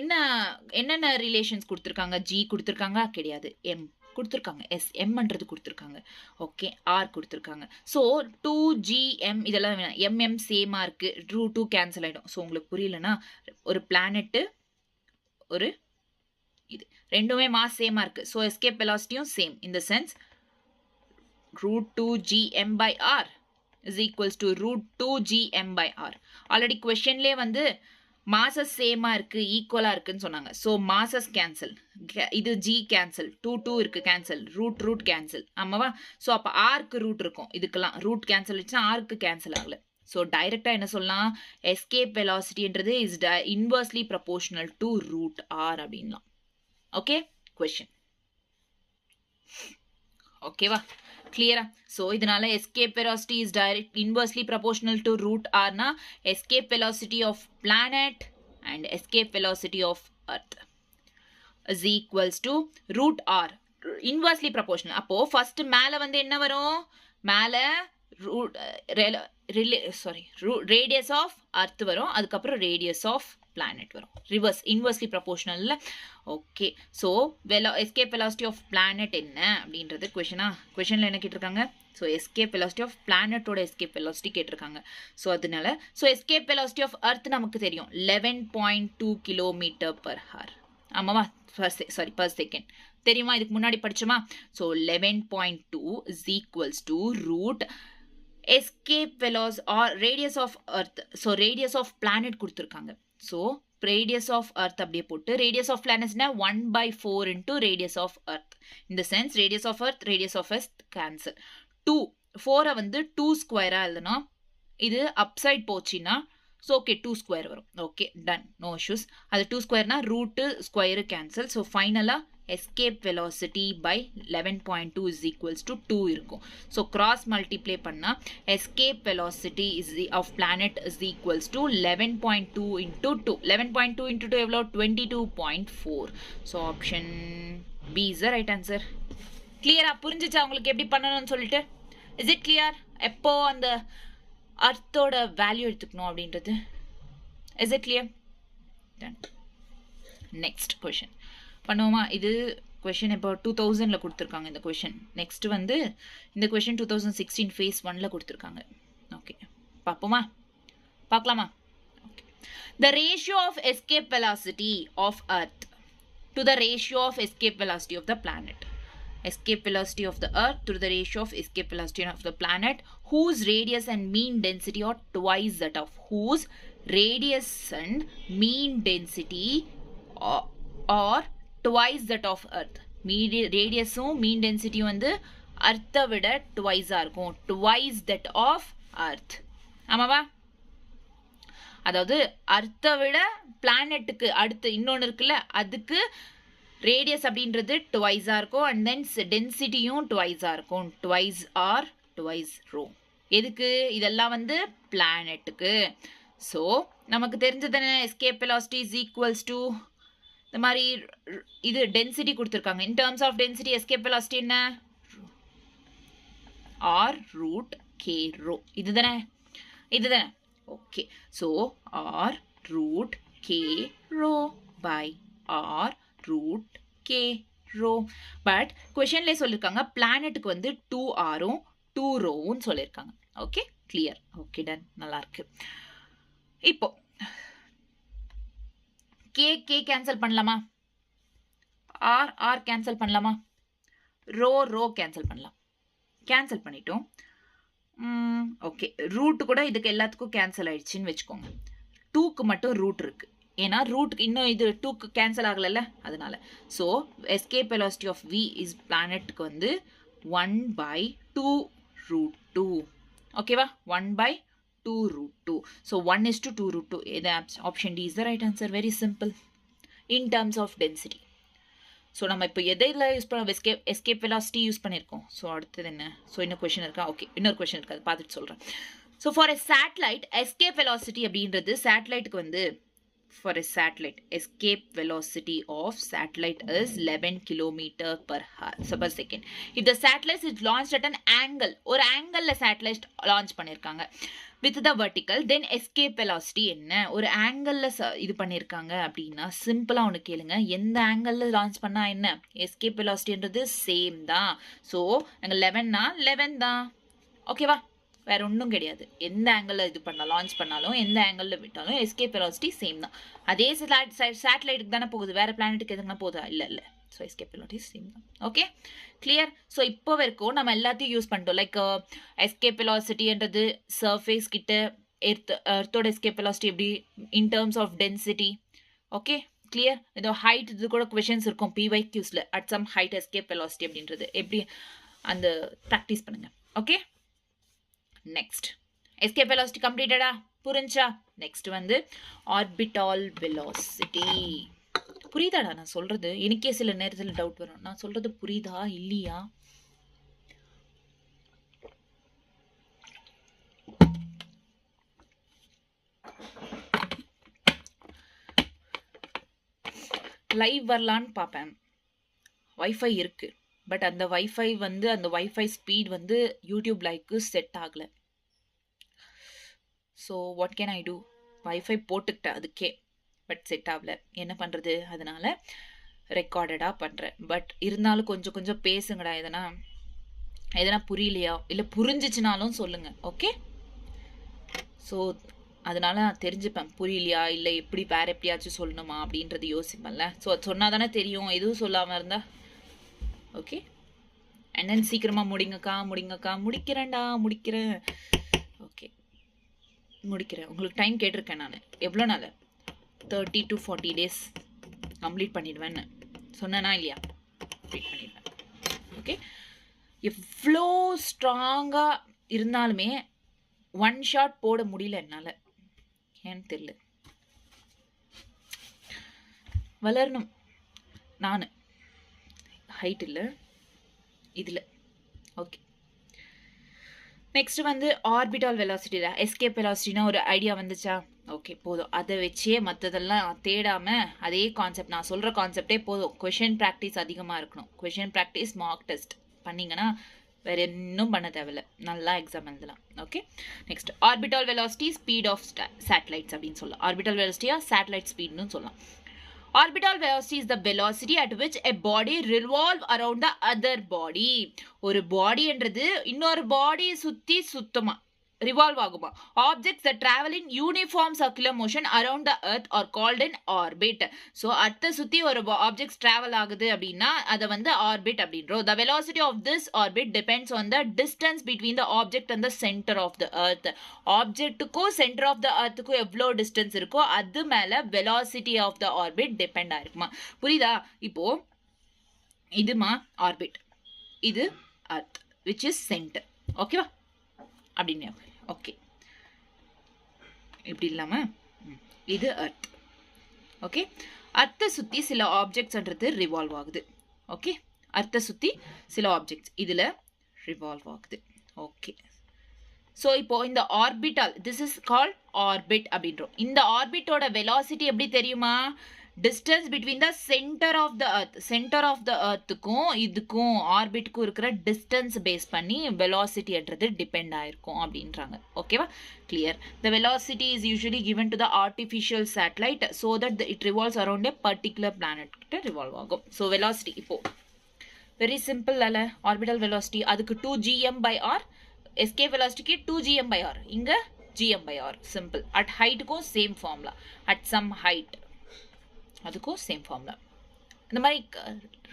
என்னென்ன ரிலேஷன்ஸ் கொடுத்துருக்காங்க? g கொடுத்துருக்காங்க கிடையாது, m கொடுத்துருக்காங்க, எஸ் எம்ன்றது கொடுத்துருக்காங்க, ஓகே, ஆர் கொடுத்துருக்காங்க. ஸோ 2gm இதெல்லாம் வேணாம், mm சேமா இருக்கு, ரூட் 2 கேன்சல் ஆகிடும். ஸோ உங்களுக்கு புரியலன்னா ஒரு பிளானெட்டு ஒரு இது ரெண்டுமே மாஸ் சேமா இருக்கு. ஸோ எஸ்கேப் வெலாசிட்டியும் same. In the sense root 2gm/r is equals to root 2gm/r. Already கொஸ்டின்லேயே வந்து மாசஸ் சேமா இருக்கு, ஈக்குவலா இருக்குன்னு சொன்னாங்க. ஸோ மாசஸ் கேன்சல், இது ஜி கேன்சல், 2 இருக்கு கேன்சல், ரூட் கேன்சல், ஆமாவா? ஸோ அப்போ ஆருக்கு ரூட் இருக்கும், இதுக்கெல்லாம் ரூட் கேன்சல் வச்சுன்னா ஆருக்கு கேன்சல் ஆகல. ஸோ டைரக்டா என்ன சொல்லலாம், எஸ்கேப் வெலாசிட்டின்றது is inversely proportional to root R அப்படின்லாம். ஓகே, கொஸ்டின் ஓகேவா, கிளியரா? ஸோ இதனால escape velocity is direct inversely proportional to root ஆர்னா escape velocity of planet and escape velocity of earth is equals to root R, inversely proportional. அப்போ ஃபர்ஸ்ட் மேல வந்து என்ன வரும், மேல ரேடியஸ் ஆஃப் அர்த் வரும், அதுக்கப்புறம் ரேடியஸ் ஆஃப் பிளானட் வரும், ரிவர்ஸ் இன்வர்ஸ்லி ப்ரொபோர்ஷனல்ல. Okay, so escape velocity of planet என்ன அப்படின்றது கொஷனில் என்ன கேட்டிருக்காங்க? ஸோ எஸ்கேப் வெலாசிட்டி ஆஃப் பிளானட்டோட எஸ்கேப் வெலாசிட்டி கேட்டிருக்காங்க. ஸோ அதனால எஸ்கேப் வெலாசிட்டி ஆஃப் அர்த் நமக்கு தெரியும் 11.2 km/h. ஆமாவா? per second தெரியுமா? இதுக்கு முன்னாடி படிச்சோமா? So 11.2 is equals to root escape velocity or radius of earth. So radius of planet கொடுத்துருக்காங்க. ஸோ radius of earth அப்படியே போட்டு radius of planet 1/4 into radius of earth. In the sense radius of earth cancel. 2 4 வந்து 2 ஸ்கொயரா எழுதணும். இது அப்சைட் போச்சுன்னா ஸோ ஓகே 2 ஸ்கொயர் வரும். Okay, done, no issues. அது 2 ஸ்கொயர்னா ரூட்டு ஸ்கொயரு கேன்சல். ஸோ ஃபைனலாக escape velocity by 11.2 is equals to 2 இருக்கும். So cross multiply பண்ணா escape velocity of planet is equals to 11.2 into 2. 11.2 into 2 எவ்வளோ? 22.4. So option B is the right answer. கிளியரா புரிஞ்சிச்சா உங்களுக்கு எப்படி பண்ணணும்னு சொல்லிட்டு? Is it clear? எப்போ அந்த அர்த்தோட வேல்யூ எடுத்துக்கணும் அப்படின்றது? Is it clear? Done. Next question பண்ணுவோமா? இது கொஷின் இப்போ 2000ல கொடுத்துருக்காங்க இந்த கொஷின். நெக்ஸ்ட் வந்து இந்த கொஷின் 2016 phase 1ல கொடுத்துருக்காங்க. ஓகே, பார்ப்போமா? பார்க்கலாமா? Okay. The ratio of escape velocity of Earth to the ratio of escape velocity of the planet. Escape velocity of the Earth to the ratio of escape velocity of the planet whose radius and mean density are twice that of whose radius and mean density or twice that of earth. ரேடியஸும் மீன் டென்சிட்டியும் வந்து அர்த்தை விட டுவைஸாக இருக்கும். டுவைஸ் தட் ஆஃப் அர்த், ஆமாவா? அதாவது அர்த்தை விட பிளானட்டுக்கு அடுத்து இன்னொன்று இருக்குல்ல, அதுக்கு ரேடியஸ் அப்படின்றது டுவைஸாக இருக்கும். அண்ட் தென் டென்சிட்டியும் டுவைஸாக இருக்கும். Twice R twice rho. எதுக்கு? இதெல்லாம் வந்து பிளானட்டுக்கு. ஸோ நமக்கு தெரிஞ்சதானே escape velocity is equals to இந்த மாதிரி இது டென்சிட்டி கொடுத்துருக்காங்க. In terms of density escape velocity என்ன? R root K rho. இதுதானே? Okay, so R root K rho by R root K rho. But கொஷன்லேயே சொல்லியிருக்காங்க பிளானட்டுக்கு வந்து 2 ஆரும் 2 ரோவும் சொல்லியிருக்காங்க. Okay, clear. ஓகே, டன், நல்லா இருக்கு. இப்போ கே கேன்சல் பண்ணலாமா? ஆர் கேன்சல் பண்ணலாமா? ரோ கேன்சல் பண்ணலாம். கேன்சல் பண்ணிட்டோம். ஓகே. ரூட் கூட இதுக்கு எல்லாத்துக்கும் கேன்சல் ஆயிடுச்சுன்னு வச்சுக்கோங்க. 2க்கு மட்டும் ரூட் இருக்கு. ஏன்னா ரூட்க்கு இன்னும் இது 2க்கு கேன்சல் ஆகலல்ல அதனால. So escape velocity of v is பிளானெட்டுக்கு வந்து 1/2 ரூட் 2. ஓகேவா? 1/2 ரூட் 2. So 1:2 root 2. இது option D is the right answer. Very simple in terms of density. So நம்ம இப்போ எதில் யூஸ் பண்ண எஸ்கேப் வெலாசிட்டி யூஸ் பண்ணியிருக்கோம். ஸோ அடுத்தது என்ன? ஸோ இன்னும் கொஷின் இருக்கா? ஓகே, இன்னொரு கொஷின் இருக்கு, அது பார்த்துட்டு சொல்கிறேன். So for a satellite escape velocity அப்படின்றது சேட்டலைட்டுக்கு வந்து for a satellite escape velocity of satellite is 11 km/s. If the satellite is launch at an angle, ஒரு ஆங்கிளில் சேட்டலைட் லான்ச் பண்ணியிருக்காங்க with the vertical, then escape velocity என்ன? ஒரு ஆங்கிளில் இது பண்ணியிருக்காங்க அப்படின்னா சிம்பிளாக ஒன்று கேளுங்க, எந்த ஆங்கிளில் லான்ச் பண்ணால் என்ன? எஸ்கேப் வெலாசிட்டின்றது சேம் தான். ஸோ நாங்கள் 11னா 11 தான். ஓகேவா? வேற ஒன்றும் கிடையாது. எந்த ஆங்கிளில் இது பண்ணால் லான்ச் பண்ணாலும் எந்த ஆங்கிளில் விட்டாலும் எஸ்கேப் வெலாசிட்டி சேம் தான். அதே சேட்டலைட்டுக்கு தானே போகுது, வேற பிளானெட்டுக்கு எதுக்குன்னா போகுதா? இல்லை இல்லை. ஸோ எஸ்கேப் வெலாசிட்டி சேம் தான். Okay, clear. ஸோ இப்போ வரைக்கும் நம்ம எல்லாத்தையும் யூஸ் பண்ணிட்டோம். லைக் எஸ்கேப் வெலாசிட்டின்றது சர்ஃபேஸ் கிட்ட எர்த்தோட எஸ்கேப் வெலாசிட்டி எப்படி in terms of density. Okay, clear. இதோ ஹைட் இது கூட கொஷின்ஸ் இருக்கும் PYQஸில். At some height escape velocity அப்படின்றது எப்படி அந்த ப்ராக்டிஸ் பண்ணுங்க. ஓகே, நெக்ஸ்ட் எஸ்கேப் வெலாசிட்டி கம்ப்ளீட்டடா? புரிஞ்சா? நெக்ஸ்ட் வந்து ஆர்பிட்டால் வெலாசிட்டி. புரியுதாடா நான் சொல்றது? எனக்கே சில நேரத்தில் டவுட் வரும், நான் சொல்றது புரியுதா இல்லையா? லைவ் வரலான்னு பார்ப்பேன். வைஃபை இருக்கு, பட் அந்த வைஃபை வந்து அந்த வைஃபை ஸ்பீட் வந்து யூடியூப் லைவ்க்கு செட் ஆகலை. So what can I do? Wifi போட்டுக்கிட்டேன் அதுக்கே, பட் செட் ஆகல. என்ன பண்ணுறது? அதனால் ரெக்கார்டடாக பண்ணுறேன். பட் இருந்தாலும் கொஞ்சம் கொஞ்சம் பேசுங்கடா. எதனா புரியலையா இல்லை புரிஞ்சிச்சுனாலும் சொல்லுங்கள். ஓகே, ஸோ அதனால் நான் தெரிஞ்சுப்பேன் புரியலையா இல்லை எப்படி வேறு எப்படியாச்சும் சொல்லணுமா அப்படின்றது யோசிப்பேன்ல. ஸோ அது சொன்னால் தானே தெரியும். எதுவும் சொல்லாமல் இருந்தால் ஓகே. அண்ட் தென் சீக்கிரமாக முடிங்கக்கா. முடிக்கிறேன். ஓகே, முடிக்கிறேன். உங்களுக்கு டைம் கேட்டிருக்கேன் நான். எவ்வளோ நாள்? 30 to 40 days கம்ப்ளீட் பண்ணிடுவேன்னு சொன்னேனா இல்லையா? கம்ப்ளீட் பண்ணிடுவேன். ஓகே, எவ்வளோ ஸ்ட்ராங்காக இருந்தாலுமே ஒன் ஷாட் போட முடியல என்னால். ஏன்னு தெரியல. வளரணும். நான் ஹைட் இல்லை இதில். ஓகே, நெக்ஸ்ட் வந்து ஆர்பிட்டால் வெலாசிட்டி. எஸ்கேப் வெலாசிட்டினா ஒரு ஐடியா வந்துச்சா? ஓகே, போதும். அதை வச்சே மற்றதெல்லாம் தேடாமல் அதே கான்செப்ட், நான் சொல்கிற கான்செப்டே போதும். கொஷின் ப்ராக்டிஸ் அதிகமாக இருக்கணும். கொஷின் ப்ராக்டிஸ் மார்க் டெஸ்ட் பண்ணிங்கன்னா வேறு இன்னும் பண்ண தேவையில்ல, நல்லா எக்ஸாம் எழுதலாம். Okay, next orbital velocity speed of satellites அப்படின்னு சொல்லலாம். ஆர்பிட்டால் வெலாசிட்டியா சேட்டலைட் ஸ்பீட்னு சொல்லலாம். Orbital velocity is the velocity at which a body revolve around the other body. ஒரு பாடி என்றது இன்னொரு பாடி சுத்தமா revolve ஆகுமா. Objects that travel in uniform circular motion around the earth are called an orbit. So அர்த்த சுத்தி ஒரு objects travel ஆகுது அப்படின்னா அதை வந்து orbit அப்படின்றோம். The velocity of this orbit depends on the distance between the object and the center of the earth. ஆப்ஜெக்ட்டுக்கும் சென்டர் ஆஃப் த அர்த்துக்கும் எவ்வளோ டிஸ்டன்ஸ் இருக்கோ அது மேலே velocity of the orbit depend ஆயிருக்குமா. புரியுதா? இப்போ இதுமா ஆர்பிட், இது அர்த் which is center. ஓகேவா? அப்படின்னு ஓகே, இப்படி இல்லாமல் இது அர்த். ஓகே, அர்த்தை சுற்றி சில ஆப்ஜெக்ட்ஸ்ன்றது ரிவால்வ் ஆகுது. ஓகே, அர்த்தை சுற்றி சில ஆப்ஜெக்ட்ஸ் இதில் ரிவால்வ் ஆகுது. ஓகே, ஸோ இப்போ இந்த ஆர்பிட்டால் திஸ் இஸ் கால்ட் ஆர்பிட் அப்படின்றோம். இந்த ஆர்பிட்டோட வெலாசிட்டி எப்படி தெரியுமா? Distance between the centre of the earth, centre of the அர்த்துக்கும் இதுக்கும் ஆர்பிட்டுக்கும் இருக்கிற டிஸ்டன்ஸ் பேஸ் பண்ணி வெலாசிட்டின்றது டிபெண்ட் ஆயிருக்கும் அப்படின்றாங்க. ஓகேவா? Clear. The velocity is usually given to the artificial satellite so that it revolves around a particular planet கிட்ட ரிவால்வ் ஆகும். ஸோ வெலாசிட்டி இப்போ வெரி சிம்பிள் அல்ல. ஆர்பிட்டல் வெலாசிட்டி அதுக்கு 2gm/r, எஸ்கேப் வெலாசிட்டிக்கு 2gm/r, இங்கே gm/r. சிம்பிள். அட் ஹைட்டுக்கும் same formula, at some height அதுக்கும் சேம் ஃபார்முலா. இந்த மாதிரி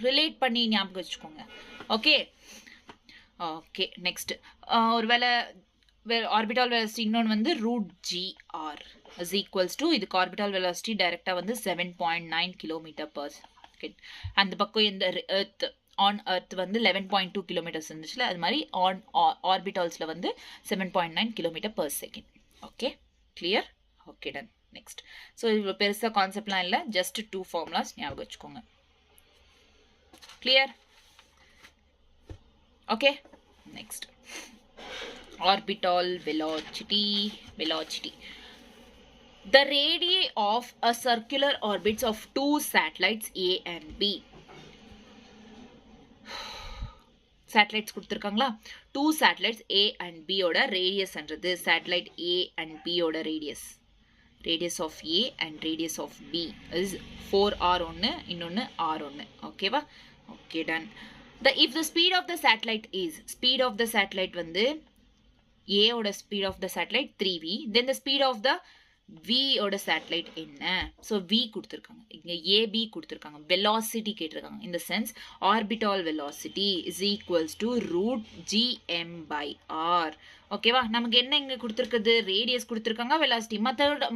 ரிலேட் பண்ணி ஞாபகம் வச்சுக்கோங்க. Okay, okay. நெக்ஸ்ட் ஒருவேளை ஆர்பிட்டால் வெலாசிட்டி இன்னொன்று வந்து root GR is equals to இதுக்கு ஆர்பிட்டால் வெலாசிட்டி டைரெக்டாக வந்து 7.9 கிலோமீட்டர் பர் செகண்ட். அந்த பக்கம் இந்த எர்த் ஆன் எர்த் வந்து 11.2 கிலோமீட்டர்ஸ் இருந்துச்சுல, அது மாதிரி ஆன் ஆர்பிட்டால்ஸில் வந்து 7.9 kilometre per second. Okay, clear? Okay, done. Next. So இவ்வளோ பெருசாக கான்செப்ட்லாம் இல்லை, ஜஸ்ட் 2 ஃபார்முலாஸ் ஞாபகம் வச்சுக்கோங்க. Clear? Okay, next. Orbital velocity. The radii of a circular orbits of two satellites A and B. Satellites கொடுத்திருக்காங்களா? Two satellites A and B ஓட radius என்றது satellite A and B ஓட radius. Radius of A and radius of B is 4R ஒன்று, இன்னொன்று R ஒன்று. ஓகேவா? Okay, done. If the speed of the satellite is, speed of the satellite வந்து A ஓட speed of the satellite 3v, then the speed of the V ஓட satellite என்ன? So V கொடுத்திருக்காங்க, இங்க AB கொடுத்திருக்காங்க, velocity கேட்டிருக்காங்க. In the sense, orbital velocity is equals to root gm by r. ஓகேவா? நமக்கு என்ன இங்க கொடுத்திருக்குது? ரேடியஸ் கொடுத்திருக்காங்க, வெலாசிட்டி.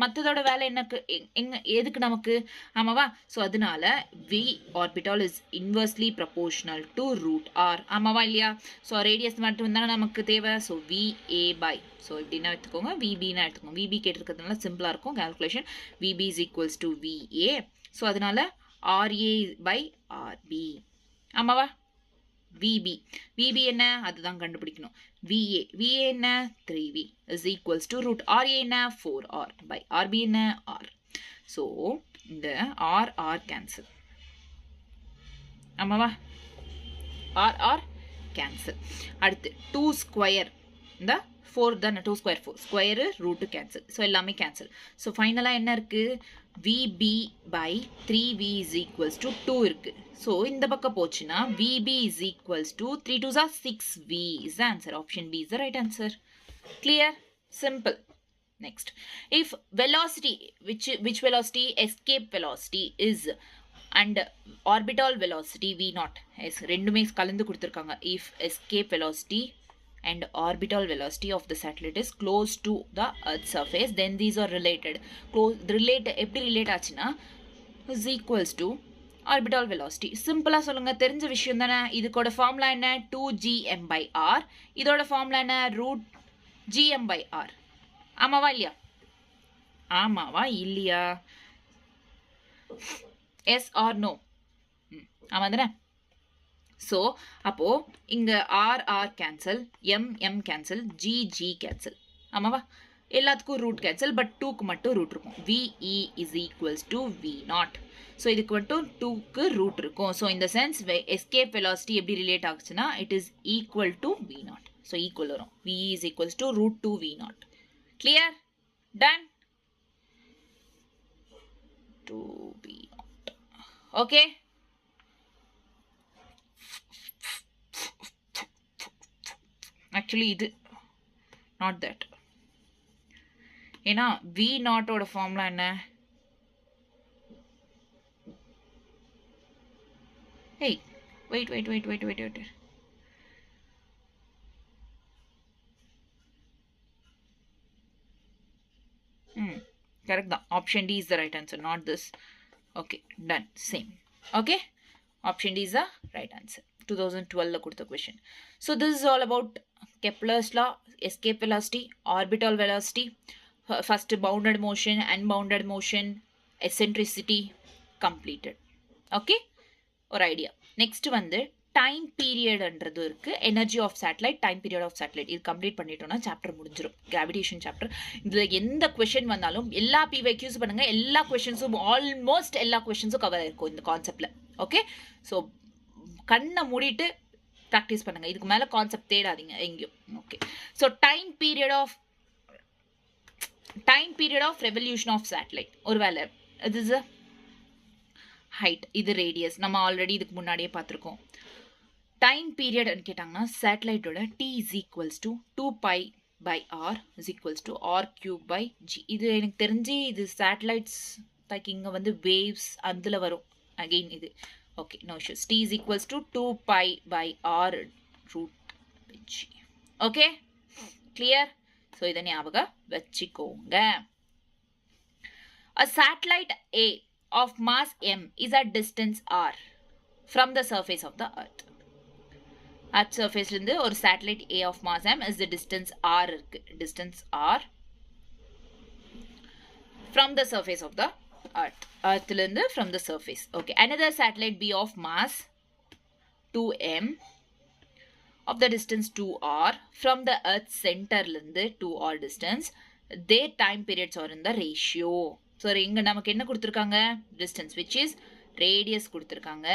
மற்றதோட வேலை என்ன, எதுக்கு நமக்கு? ஆமாவா? ஸோ அதனால V orbital is inversely proportional to root r. ஆமாவா இல்லையா? ஸோ ரேடியஸ் மட்டும் தானே நமக்கு தேவை. ஸோ VA by, ஸோ இப்படின்னா எடுத்துக்கோங்க, VBன்னா எடுத்துக்கோங்க. VB கேட்டிருக்கிறதுனால சிம்பிளாக இருக்கும் calculation. VB is equals to VA. So அதனால RA by RB. ஆமாவா? VB என்ன? அதுதான் கண்டுபிடிக்கணும். VA என்ன? 3V is equals to root RA என்ன? 4R by RB என்ன? R. So இந்த R cancel. ஆமாவா? R cancel. அடுத்து 2 square, இந்த 4 தானே, 2 square 4 square route cancel. So எல்லாமே கேன்சல். ஸோ ஃபைனலாக என்ன இருக்குது? VB by 3V is equals to 2 இருக்குது. ஸோ இந்த பக்கம் போச்சுன்னா VB is equals to 3 2s are 6V is the answer. Option B is the right answer. Clear? Simple. Next. If velocity, which velocity? Escape velocity is and orbital velocity V0. Yes, ரெண்டுமே கலந்து கொடுத்துருக்காங்க. If escape velocity and orbital velocity of the satellite is close to the earth surface, then these are related. எப்படி relate ஆச்சுன்னா is equals to orbital velocity. சிம்பிளா சொல்லுங்க, தெரிஞ்ச விஷயம் தானே. இதுக்கோட ஃபார்முலா என்ன? 2gm by r. இதோட ஃபார்முலா என்ன? root gm by r. ஆமாவா இல்லையா? ஆமாவா இல்லையா? Yes or no? ஆமா தானே. ஸோ அப்போ இங்க R cancel, M cancel, G cancel. ஆமாவா? எல்லாத்துக்கும் ரூட் கேன்சல், பட் 2க்கு மட்டும் ரூட் இருக்கும். VE is equals to V0. So இதுக்கு மட்டும் 2க்கு ரூட் இருக்கும். ஸோ இந்த சென்ஸ் எஸ்கேப் வெலாசிட்டி எப்படி ரிலேட் ஆகுச்சுன்னா it is equal to V0. So equal வரும். VE is equals to root 2 V0. Clear? Done? 2 V0. Okay? Actually இது not that. ஏன்னா V0 ஓட ஃபார்முலா என்ன? Hey, wait. Correct தான். Option D is the right answer, not this. Okay, done. Same. Okay? Option D is the right answer. 2012 கொடுத்த question. So this is all about Kepler's law, escape velocity, orbital velocity, first bounded motion, unbounded motion, eccentricity, completed. Okay? ஒரு ஐடியா. நெக்ஸ்ட் வந்து டைம் பீரியட்ன்றது இருக்கு. Energy of satellite, time period of satellite. இது கம்ப்ளீட் பண்ணிட்டோம்னா சாப்டர் முடிஞ்சிடும். Gravitation chapter. இதில் எந்த கொஷின் வந்தாலும் எல்லா PYQs பண்ணுங்க, எல்லா கொஷின்ஸும் ஆல்மோஸ்ட் எல்லா கொஷின்ஸும் கவர் இருக்கும் இந்த கான்செப்டில். ஓகே? ஸோ கண்ணை மூடிட்டு ப்ராக்டிஸ் பண்ணுங்க. இதுக்கு மேலே கான்செப்ட் தேடாதீங்க எங்கேயும். Okay? So time period of revolution of satellite. ஒரு வேலை இது இஸ் ஹைட், இது ரேடியஸ். நம்ம ஆல்ரெடி இதுக்கு முன்னாடியே பார்த்துருக்கோம். டைம் பீரியட்னு கேட்டாங்கன்னா சேட்டலைட்டோட T is equals to 2π by r is equals to r³ by g. இது எனக்கு தெரிஞ்சு இது சேட்டலைட்ஸ் லைக் இங்கே வந்து வேவ்ஸ் அதில் வரும். அகெயின் இது okay, no issues. T is equals to 2π by r root g. Okay, clear? So இதை ஞாபகம் வச்சுக்கோங்க. A satellite A of mass m is at distance r from the surface of the earth. Earth surface இருந்து ஒரு satellite A of mass m is the distance r இருக்கு. Distance r from the surface of the earth. Earth இருந்து from the surface. Okay. Another satellite B of mass 2m of the distance 2r from the earth center இருந்து 2r distance. Their time periods are in the ratio. So இங்க நமக்கு என்ன கொடுத்திருக்காங்க? Distance which is radius கொடுத்திருக்காங்க,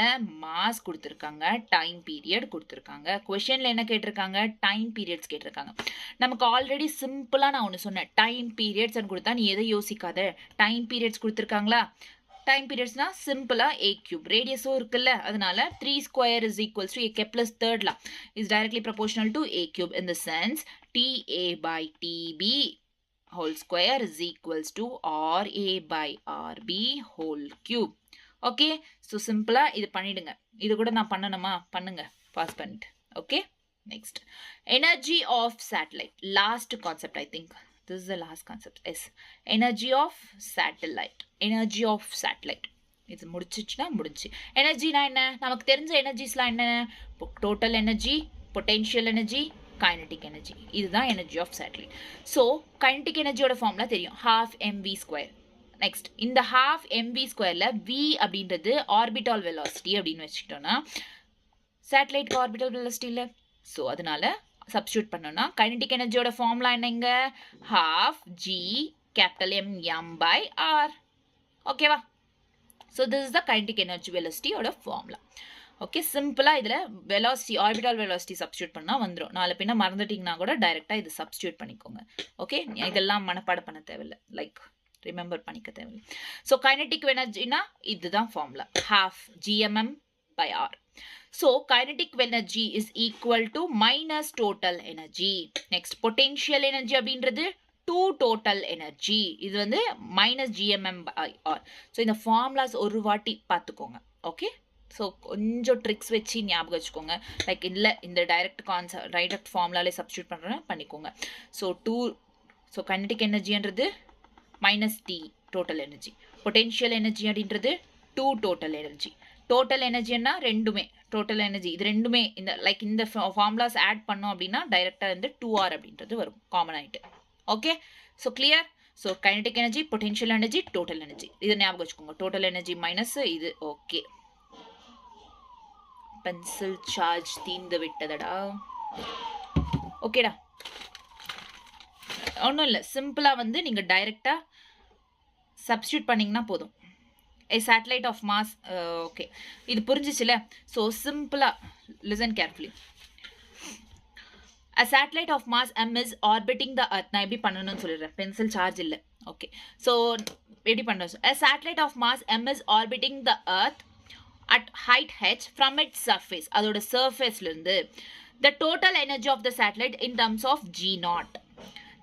mass கொடுத்திருக்காங்க, time period கொடுத்திருக்காங்க. questionல என்ன கேட்டிருக்காங்க? time periods கேட்டிருக்காங்க. நமக்கு ஆல்ரெடி சிம்பிளா நான் ஒன்னு சொன்னேன். time periods ன்னு கொடுத்தா நீ எதை யோசிக்காத. time periods கொடுத்திருக்காங்களா? time periodsனா சிம்பிளா a cube. radiusம் இருக்குல்ல, அதனால 3 square is equals to a plus third law is directly proportional to a cube in the sense ta by tb whole square is equals to RA by RB whole cube. Okay, so simple இது பண்ணிடுங்க. இது கூட நான் பண்ணணுமா? பண்ணுங்க. Pass பண்ணிட்டு. Okay, next. Energy of satellite. Last concept, I think. This is the last concept. Yes. Energy of satellite. Energy of satellite. இது முடிச்சிச்சுனா முடிஞ்சு. எனர்ஜினா என்ன? நமக்கு தெரிஞ்ச எனர்ஜிஸ்லாம் என்ன? Total energy, potential energy, kinetic energy. இதுதான் energy of satellite. So, kinetic energy ஓட formula தெரியும். half mv square. Next, இந்த half mv squareல v அப்படின்றது orbital velocity அப்படின்னு வச்சுக்கிட்டோம்னா satellite orbital velocity இல்ல. So, அதனால substitute பண்ணோம்னா kinetic energy ஓட formula என்னங்க? half g capital M m by r. ஓகேவா? So, this is the kinetic energy velocity ஓட formula. ஓகே, சிம்பிளா இதுல வெலாசிட்டி, ஆர்பிட்டால் வெலாசிட்டி சப்ஸ்டியூட் பண்ணா வந்துரும். நாலு பின்ன மறந்துட்டீங்கன்னா கூட டைரக்டா இது சப்ஸ்டியூட் பண்ணிக்கோங்க. ஓகே, இதெல்லாம் மனப்பாடம் பண்ண தேவையில்லை, லைக் ரிமெம்பர் பண்ணிக்க தேவையில்லை. ஸோ கைனடிக் எனர்ஜினா இதுதான் formula, half gmm by r. So kinetic energy is equal to minus total energy. Next potential energy அப்படின்றது 2 டோட்டல் எனர்ஜி. இது வந்து minus gmm by r. So இந்த ஃபார்முலாஸ் ஒரு வாட்டி பார்த்துக்கோங்க. ஓகே, ஸோ கொஞ்சம் ட்ரிக்ஸ் வச்சு ஞாபகம் வச்சுக்கோங்க. லைக் இல்லை இந்த டைரக்ட் ஃபார்முலாலே சப்ஸ்டியூட் பண்ணுறேன் பண்ணிக்கோங்க. ஸோ ஸோ கைனடிக் எனர்ஜின்றது minus the total energy, potential energy அப்படின்றது 2 டோட்டல் எனர்ஜி. டோட்டல் எனர்ஜின்னா ரெண்டுமே டோட்டல் எனர்ஜி, இது ரெண்டுமே இந்த லைக் இந்த ஃபார்முலாஸ் ஆட் பண்ணோம் அப்படின்னா டைரெக்டாக வந்து 2r அப்படின்றது வரும் காமன் ஆகிட்டு. Okay, so clear. So kinetic energy, potential energy, total energy, இதை ஞாபகம் வச்சுக்கோங்க. டோட்டல் எனர்ஜி மைனஸ் இது. ஓகே, பென்சில் சார்ஜ் தீர்ந்து விட்டதடா. ஓகேடா, ஒன்றும் இல்லை, சிம்பிளாக வந்து நீங்கள் டைரெக்டாக சப்ஸ்டியூட் பண்ணிங்கன்னா போதும். a satellite of mass, okay இது புரிஞ்சிச்சுல. ஸோ சிம்பிளாக listen carefully. a satellite of mass m is orbiting the earth. நான் எப்படி பண்ணணும்னு சொல்லிடுறேன், பென்சில் சார்ஜ் இல்லை. ஓகே, ஸோ எப்படி பண்ணுறோம்? a satellite of mass m is orbiting the earth at height h from its surface. அதோட சர்ஃபேஸ்ல இருந்து the total energy of the satellite in terms of g naught,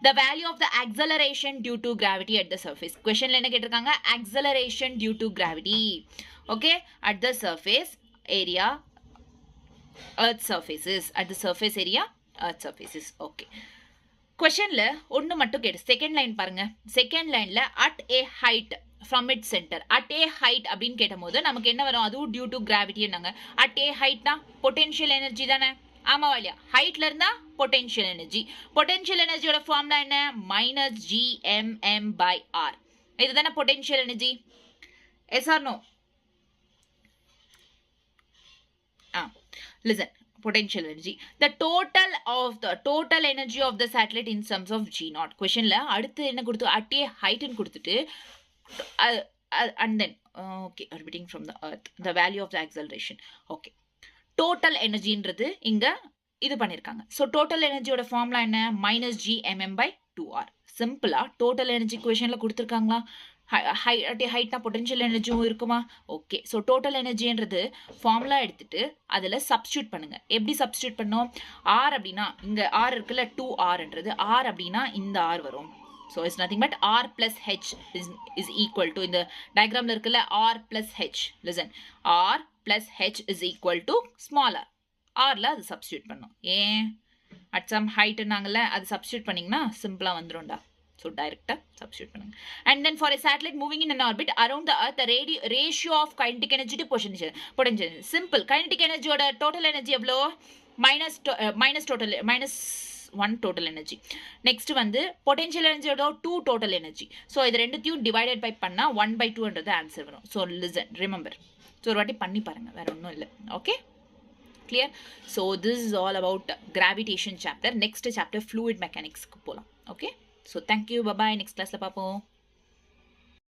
the value of the acceleration due to gravity at the surface. questionல என்ன கேட்டிருக்காங்க? acceleration due to gravity. okay, at the surface area earth surfaces, at the surface area earth surfaces. okay, questionல ஒன்று மட்டும் கேட்டு செகண்ட் லைன் பாருங்க. செகண்ட் லைன்ல at a height from its center, at a height அப்படின்னு கேட்டும் போது நமக்கு என்ன வரும்? அதுவும் டியூ டு கிராவிட்டி. என்னங்க at a heightனா பொட்டென்ஷியல் எனர்ஜி தானே? ஆமாவா இல்லையா? ஹைட்ல இருந்தா பொட்டென்ஷியல் எனர்ஜி. பொட்டென்ஷியல் எனர்ஜியோட ஃபார்முலா என்ன? Minus gmm by r. இதுதானே potential energy. Yes or no? listen, potential energy, the total energy of the satellite in terms of g naught. questionல அடுத்து என்ன கொடுத்து at a height ன்னு கொடுத்துட்டு and then okay, orbiting from the earth, the value of the acceleration. okay, total energyன்றது இங்க இது பண்ணிருக்காங்க. so total energyயோட ஃபார்முலா என்ன? Minus gmm by 2r. சிம்பிளா டோட்டல் எனர்ஜி questionல கொடுத்துருக்காங்களா? ஹைட்னா பொட்டென்ஷியல் எனர்ஜியும் இருக்குமா? ஓகே, ஸோ டோட்டல் எனர்ஜின்றது ஃபார்முலா எடுத்துட்டு அதில் சப்ஸ்டியூட் பண்ணுங்க. எப்படி சப்ஸ்டியூட் பண்ணோம்? ஆர் அப்படின்னா இங்கே ஆர் இருக்குல்ல, 2rன்றது ஆர் அப்படின்னா இந்த ஆர் வரும். So it's nothing but R plus H is equal to, இந்த டயக்ராமில் இருக்குல்ல R plus H. Listen, R plus H is equal to small R. ஆரில் அது சப்ஸ்டியூட் பண்ணோம். ஏன்? அட் சம் ஹைட்னாங்கல்ல, அது சப்ஸ்டியூட் பண்ணிங்கன்னா சிம்பிளாக வந்துடும்டா. ஸோ டைரெக்டாக சப்ஸ்டியூட் பண்ணுங்க. And then for a satellite moving in an orbit around the earth, the ratio of kinetic energy to potential. Simple. kinetic எனர்ஜியோட டோட்டல் எனர்ஜி எவ்வளோ? Minus 1 total energy. நெக்ஸ்ட் வந்து பொட்டன்ஷியல் எனர்ஜியோட 2 டோட்டல் எனர்ஜி. ஸோ இது ரெண்டுத்தையும் டிவைடட் பை பண்ணால் 1/2ன்றது ஆன்சர் வரும். So listen, remember. ஸோ ஒரு வாட்டி பண்ணி பாருங்கள், வேறு ஒன்றும் இல்லை. Okay, clear? So this is all about gravitation chapter. Next chapter fluid mechanics க்கு போலாம். Okay, so thank you, bye bye. Next class la paapom.